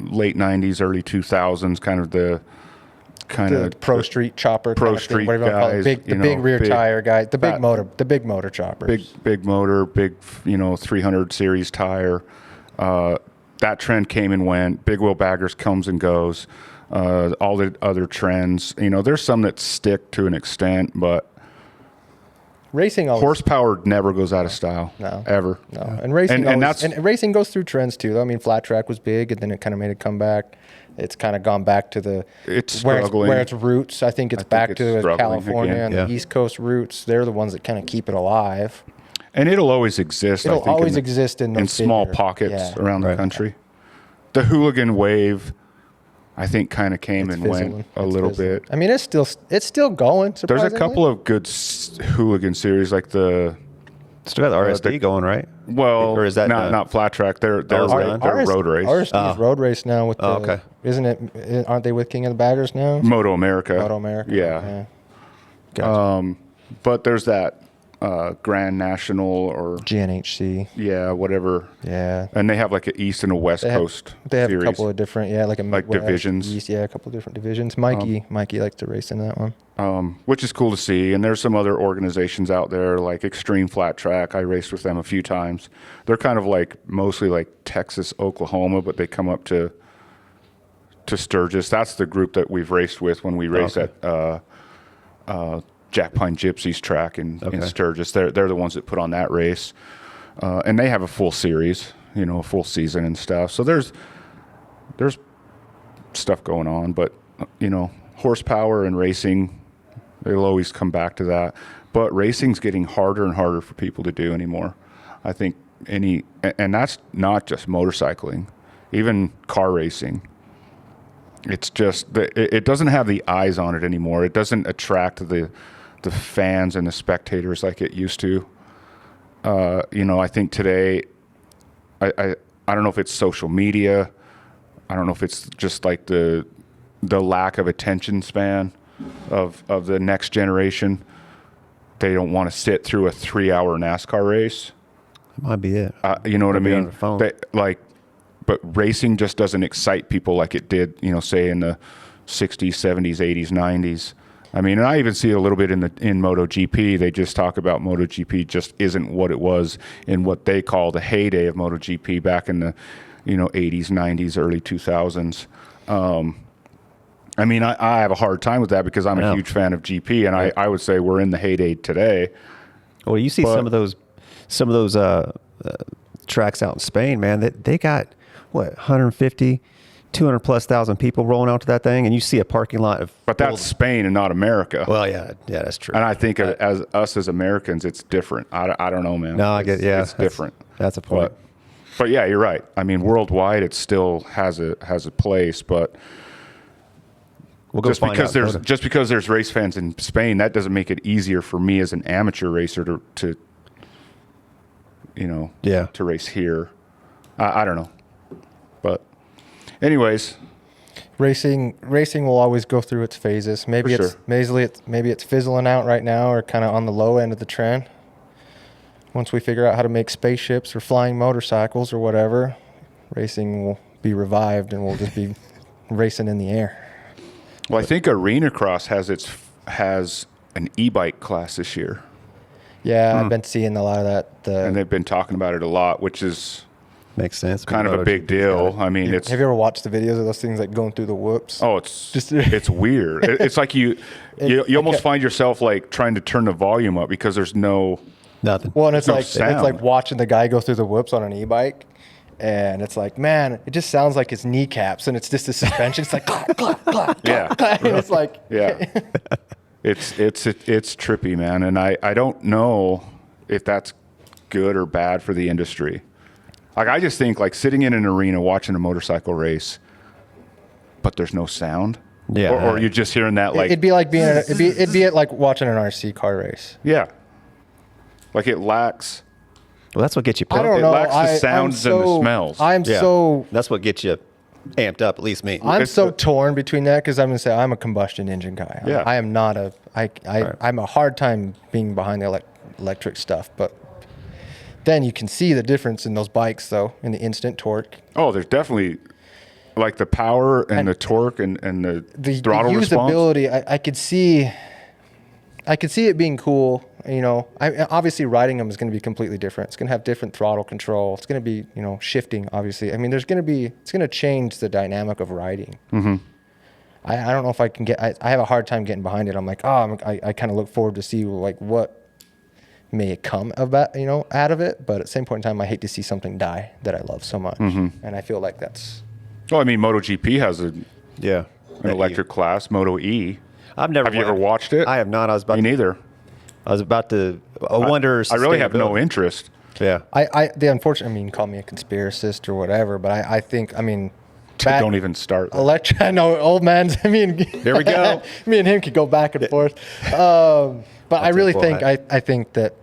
late 90s, early 2000s, kind of the pro street chopper, pro kind of thing, street whatever you wanna call it. guys, the big rear big tire guy, the big fat- motor choppers. big motor, big 300 series tire. That trend came and went. Big wheel baggers comes and goes. All the other trends, there's some that stick to an extent, but Racing always horsepower never goes out of style. No. Ever. No, and racing and always, that's and racing goes through trends too. I mean, flat track was big, and then it kind of made a comeback. It's kind of gone back to the It's where struggling. where its roots. I think it's back it's to struggling California again. and Yeah. the East Coast roots. They're the ones that kind of keep it alive. and it'll always exist. I It'll think, always exist in those small bigger- pockets yeah. around the Right. country. The hooligan wave, I think, kind of came It's and fizzling. went a It's little fizzling. bit. I mean, it's still going. There's a surprisingly. couple of good hooligan series, like the Still got the RSD the- going, right? or is that not flat track? They're it's done? road race. RSD's road race now with the, okay. Isn't it? Aren't they with King of the Baggers now? Moto America. Moto America. Yeah. Gotcha. But there's that Grand National or GNHC. whatever. Yeah. And they have like an East and a West They have, Coast they have series. a couple of different, like a Like Midwest, divisions. East, a couple of different divisions. Mikey likes to race in that one. Which is cool to see. And there's some other organizations out there like Extreme Flat Track. I raced with them a few times. They're kind of like mostly like Texas, Oklahoma, but they come up to Sturgis. That's the group that we've raced with when we race at Jack Pine Gypsies track in Sturgis. They're the ones that put on that race. And they have a full series, a full season and stuff. So there's stuff going on, but horsepower and racing, they'll always come back to that. But racing's getting harder and harder for people to do anymore. I think and that's not just motorcycling, even car racing. It's just it doesn't have the eyes on it anymore. It doesn't attract the fans and the spectators like it used to. I think today, I don't know if it's social media. I don't know if it's just like the lack of attention span of the next generation. They don't want to sit through a 3-hour NASCAR race. Might be it. You know what I They'll be on mean? their phone. But racing just doesn't excite people like it did, say in the 60s, 70s, 80s, 90s. I mean, and I even see it a little bit in MotoGP. They just talk about MotoGP just isn't what it was in what they call the heyday of MotoGP back in the 80s, 90s, early 2000s. I mean, I have a hard time with that because I'm a huge fan of GP, and I would say we're in the heyday today. Well, you see some of those tracks out in Spain, man. They got 150, 200 plus thousand people rolling out to that thing, and you see a parking lot of. But that's Spain and not America. Well, yeah, that's true. And I think as us as Americans, it's different. I don't know, man. No, I get it's different. That's a point. But yeah, you're right. I mean, worldwide, it still has a place, but. We'll go just because there's race fans in Spain, that doesn't make it easier for me as an amateur racer to race here. I don't know, but anyways, racing will always go through its phases. Maybe it's fizzling out right now, or kind of on the low end of the trend. Once we figure out how to make spaceships or flying motorcycles or whatever, racing will be revived and we'll just be racing in the air. Well, I think Arena Cross has an e-bike class this year. Yeah, I've been seeing a lot of that. And they've been talking about it a lot, which is makes sense. Kind of a big deal. I mean, have you ever watched the videos of those things like going through the whoops? Oh, it's weird. It's like you almost find yourself like trying to turn the volume up because there's nothing. Well, and it's sound. like watching the guy go through the whoops on an e-bike. And it's like, man, it just sounds like his kneecaps, and it's just a suspension. It's like, clack, clack, clack, yeah, clack, and it's like, yeah, it's trippy, man. And I don't know if that's good or bad for the industry. Like, I just think like sitting in an arena watching a motorcycle race, but there's no sound. Yeah, or you're just hearing that like it'd be like it'd be like watching an RC car race. Yeah, like it lacks. Well, that's what gets you pumped. I don't know. It lacks the sounds and the smells. That's what gets you amped up, at least me. I'm torn between that because I'm going to say I'm a combustion engine guy. Yeah. I am not I'm a hard time being behind the electric stuff, but then you can see the difference in those bikes, though, in the instant torque. Oh, there's definitely like the power and the torque and the throttle response. Usability, I could see it being cool. Obviously riding them is going to be completely different. It's going to have different throttle control. It's going to be, shifting, obviously. I mean, it's going to change the dynamic of riding. Mm-hmm. I don't know if I can I have a hard time getting behind it. I'm like, I kind of look forward to see like what may come about, out of it. But at the same point in time, I hate to see something die that I love so much. Mm-hmm. And I feel like that's. Well, I mean, MotoGP has an electric class, Moto E. Have you ever watched it? I have not. Me neither. I was about to. I wonder. I really have no interest. Yeah. The unfortunate. I mean, call me a conspiracist or whatever, but I think. I mean. Don't even start. I know, old man's. I mean. There we go. Me and him could go back and forth. But I really think. I think that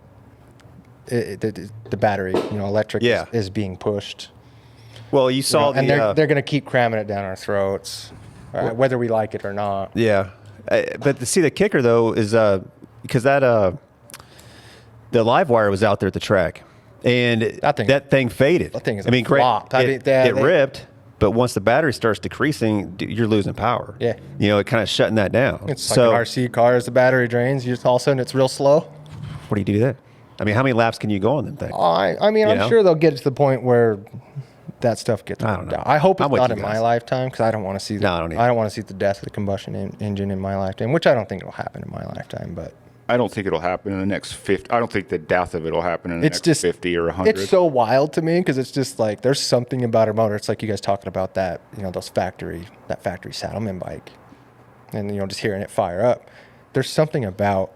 the battery, electric, is being pushed. Well, you saw and they're going to keep cramming it down our throats, whether we like it or not. Yeah. But the kicker though is because the live wire was out there at the track, and that thing faded. That thing is flopped. It ripped, but once the battery starts decreasing, you're losing power. Yeah, it kind of shutting that down. It's like an RC car as the battery drains. All of a sudden it's real slow. What do you do then? I mean, how many laps can you go on them things? I'm sure they'll get to the point where that stuff gets. I don't know. I hope it's not in my lifetime because I don't want to see. I don't want to see the death of the combustion engine in my lifetime, which I don't think will happen in my lifetime. But I don't think it'll happen in the next 50. I don't think the death of it will happen in the next 50 or 100. It's so wild to me because it's just like there's something about a motor. It's like you guys talking about that, that factory saddleman bike, and just hearing it fire up. There's something about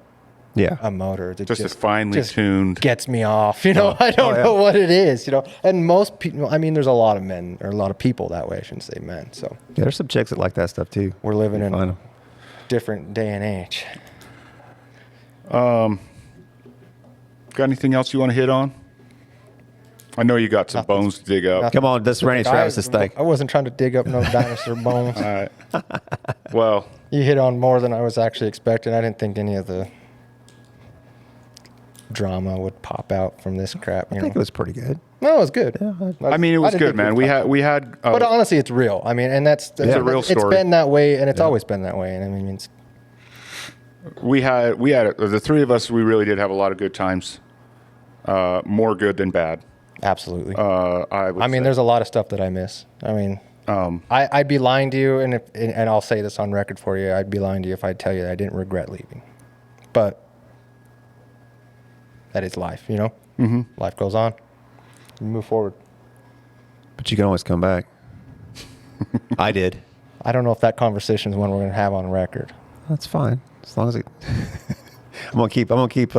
a motor that just finely tuned gets me off. I don't know what it is. And most people. I mean, there's a lot of men or a lot of people that way. I shouldn't say men. So there's some chicks that like that stuff too. We're living in a different day and age. Got anything else you want to hit on? I know you got some bones to dig up. Come on, this Randy Travis's thing. I wasn't trying to dig up no dinosaur bones. All right. Well, you hit on more than I was actually expecting. I didn't think any of the drama would pop out from this crap. I think it was pretty good. No, it was good. Yeah, it was good, man. We had. But honestly, it's real. I mean, and that's a real story. It's been that way, and it's always been that way. And I mean, we had the three of us. We really did have a lot of good times. More good than bad. Absolutely. I I mean, there's a lot of stuff that I miss. I mean, I'd be lying to you, and I'll say this on record for you. I'd be lying to you if I tell you that I didn't regret leaving. But that is life, you know? Mm-hmm. Life goes on. You move forward. But you can always come back. I did. I don't know if that conversation is one we're going to have on record. That's fine. As long as it. I'm gonna keep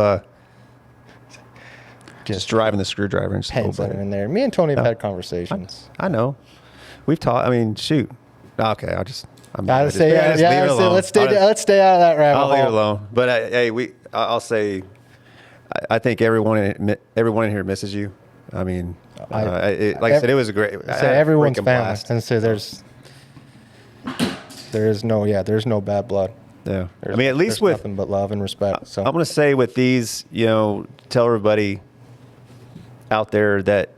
just driving the screwdriver and just Pens open it. in there. Me and Tony have had conversations. I know. We've talked. I mean, shoot. Okay, I'll just. Let's stay out of that rabbit I'll hole. leave it alone. But hey, I'll say, I think everyone in here misses you. I mean, like I said, it was a great. So everyone's freaking family, blast. and so there's no bad blood. Yeah. There's, I mean, at least there's with nothing but love and respect. So I'm going to say with these, tell everybody out there that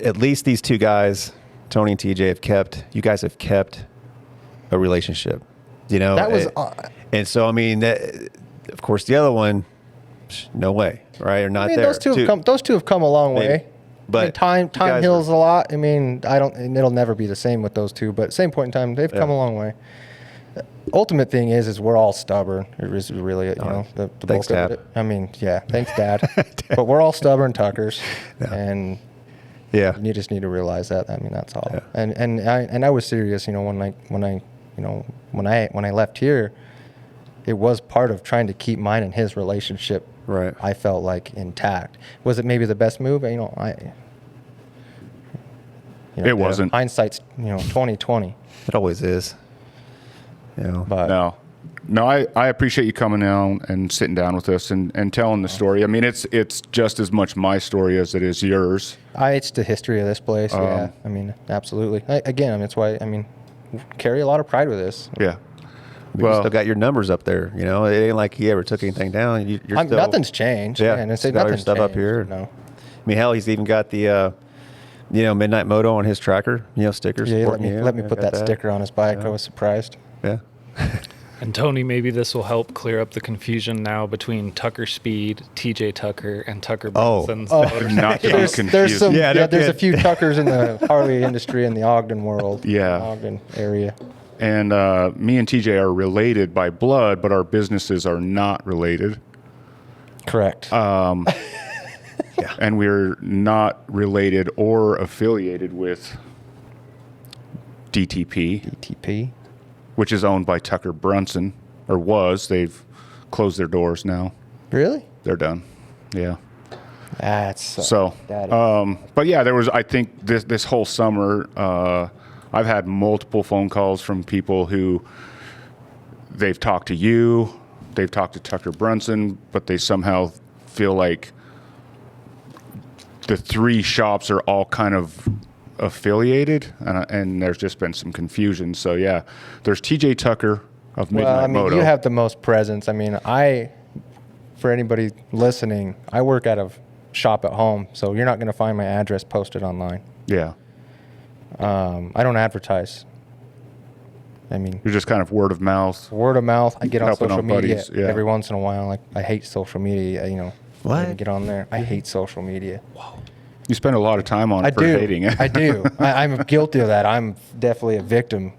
at least these two guys, Tony and TJ, you guys have kept a relationship. that was. And so, I mean, of course, the other one, no way, right? Or not I mean, there. those two have come a long Maybe. way. But I mean, you time guys heals a lot. I mean, and it'll never be the same with those two. But at the same point in time, they've come a long way. Ultimate thing is we're all stubborn. It is really, the Thanks, bulk of Dad. it. I mean, yeah, thanks, Dad. But we're all stubborn Tuckers, and Yeah. you just need to realize that. I mean, that's all. Yeah. And I was serious. When I left here, it was part of trying to keep mine and his relationship. Right. I felt like intact. Was it maybe the best move? It wasn't. Hindsight's 2020. It always is. But No, I appreciate you coming down and sitting down with us and telling the story. I mean, it's just as much my story as it is yours. it's the history of this place. Yeah, I mean, absolutely. It's why carry a lot of pride with this. Yeah. You still got your numbers up there. It ain't like he ever took anything down. You're still, nothing's changed. Yeah, and still got your nothing's stuff up changed, here. No. I mean, hell, he's even got the, Midnight Moto on his tracker. Stickers. Yeah, supporting you. let me I put got that sticker on his bike. I was surprised. Yeah. And Tony, maybe this will help clear up the confusion now between Tucker Speed, TJ Tucker, and Tucker Oh. Brunson's Not to be There's confused. some Yeah, no there's a kid. few Tuckers in the Harley industry in the Ogden world. Yeah. Ogden area. And me and TJ are related by blood, but our businesses are not related. Correct. And we're not related or affiliated with DTP, TP. which is owned by Tucker Brunson, or was. They've closed their doors now. Really? They're done. Yeah. That's So, that is- but yeah, there was. I think this whole summer, I've had multiple phone calls from people who they've talked to you, they've talked to Tucker Brunson, but they somehow feel like the three shops are all kind of affiliated, and there's just been some confusion. So yeah, there's TJ Tucker of Midnight well, I mean, Moto. you have the most presence. I mean, for anybody listening, I work out of shop at home, so you're not going to find my address posted online. Yeah, I don't advertise. I mean, you're just kind of word of mouth. word of mouth. I get on Helping social out media buddies, yeah. every once in a while. Like, I hate social media. What? I get on there. I hate social media. You spend a lot of time on it for hating it. I do. I'm guilty of that. I'm definitely a victim.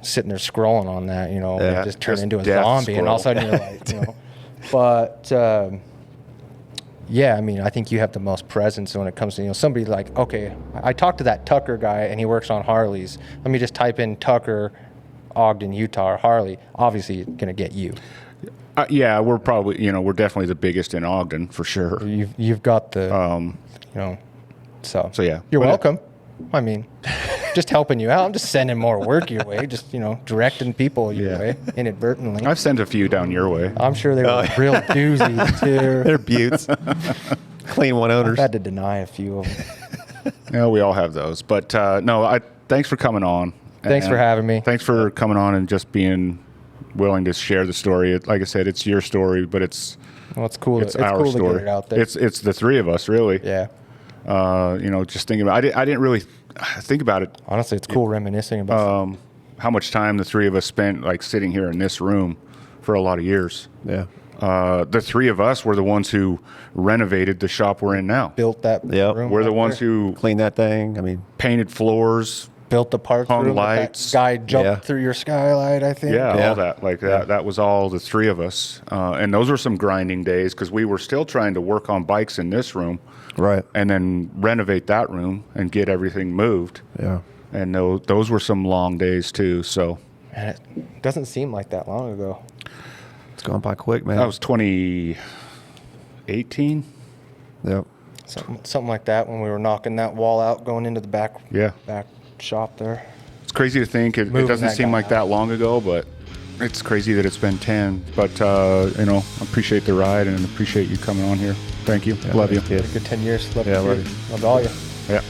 Sitting there scrolling on that. Yeah, just turn just into a death zombie, and all of a scroll. sudden you're like, But yeah, I mean, I think you have the most presence when it comes to somebody like, okay, I talked to that Tucker guy, and he works on Harleys. Let me just type in Tucker, Ogden, Utah, or Harley. Obviously, it's gonna get you. Yeah, we're probably, we're definitely the biggest in Ogden for sure. You've got the, So yeah. you're But- welcome. I mean, just helping you out. I'm just sending more work your way. Just directing people your Yeah. way inadvertently. I've sent a few down your way. I'm sure they were real doozies too. They're buttes. Clean one owners. I've had to deny a few of them. Yeah, we all have those. But no, thanks for coming on. Thanks for having me. Thanks for coming on and just being willing to share the story. Like I said, it's your story, but it's Well, it's cool. it's It's our cool story. to get it out there. It's the three of us, really. Yeah. Just thinking about. I didn't really think about it. Honestly, it's cool reminiscing about. How much time the three of us spent like sitting here in this room for a lot of years. Yeah. The three of us were the ones who renovated the shop we're in now. Built that Yep. room. We're the up ones there. who Clean that thing. I mean, painted floors. Built the parts hung room. lights. That guy jumped Yeah. through your skylight, I think. Yeah, Yeah. all that. Like that. That was all the three of us. And those were some grinding days because we were still trying to work on bikes in this room right. and then renovate that room and get everything moved. Yeah. And those were some long days too. So And it doesn't seem like that long ago. It's gone by quick, man. that was 2018. Yep. Something like that when we were knocking that wall out going into the back Yeah. shop there. It's crazy to think it Moving doesn't that seem guy like out. that long ago, but it's crazy that it's been 10. But, I appreciate the ride and appreciate you coming on here. Thank you. Love you. Yeah. Good 10 years. Love Yeah, you. love you. Love all you. Yeah.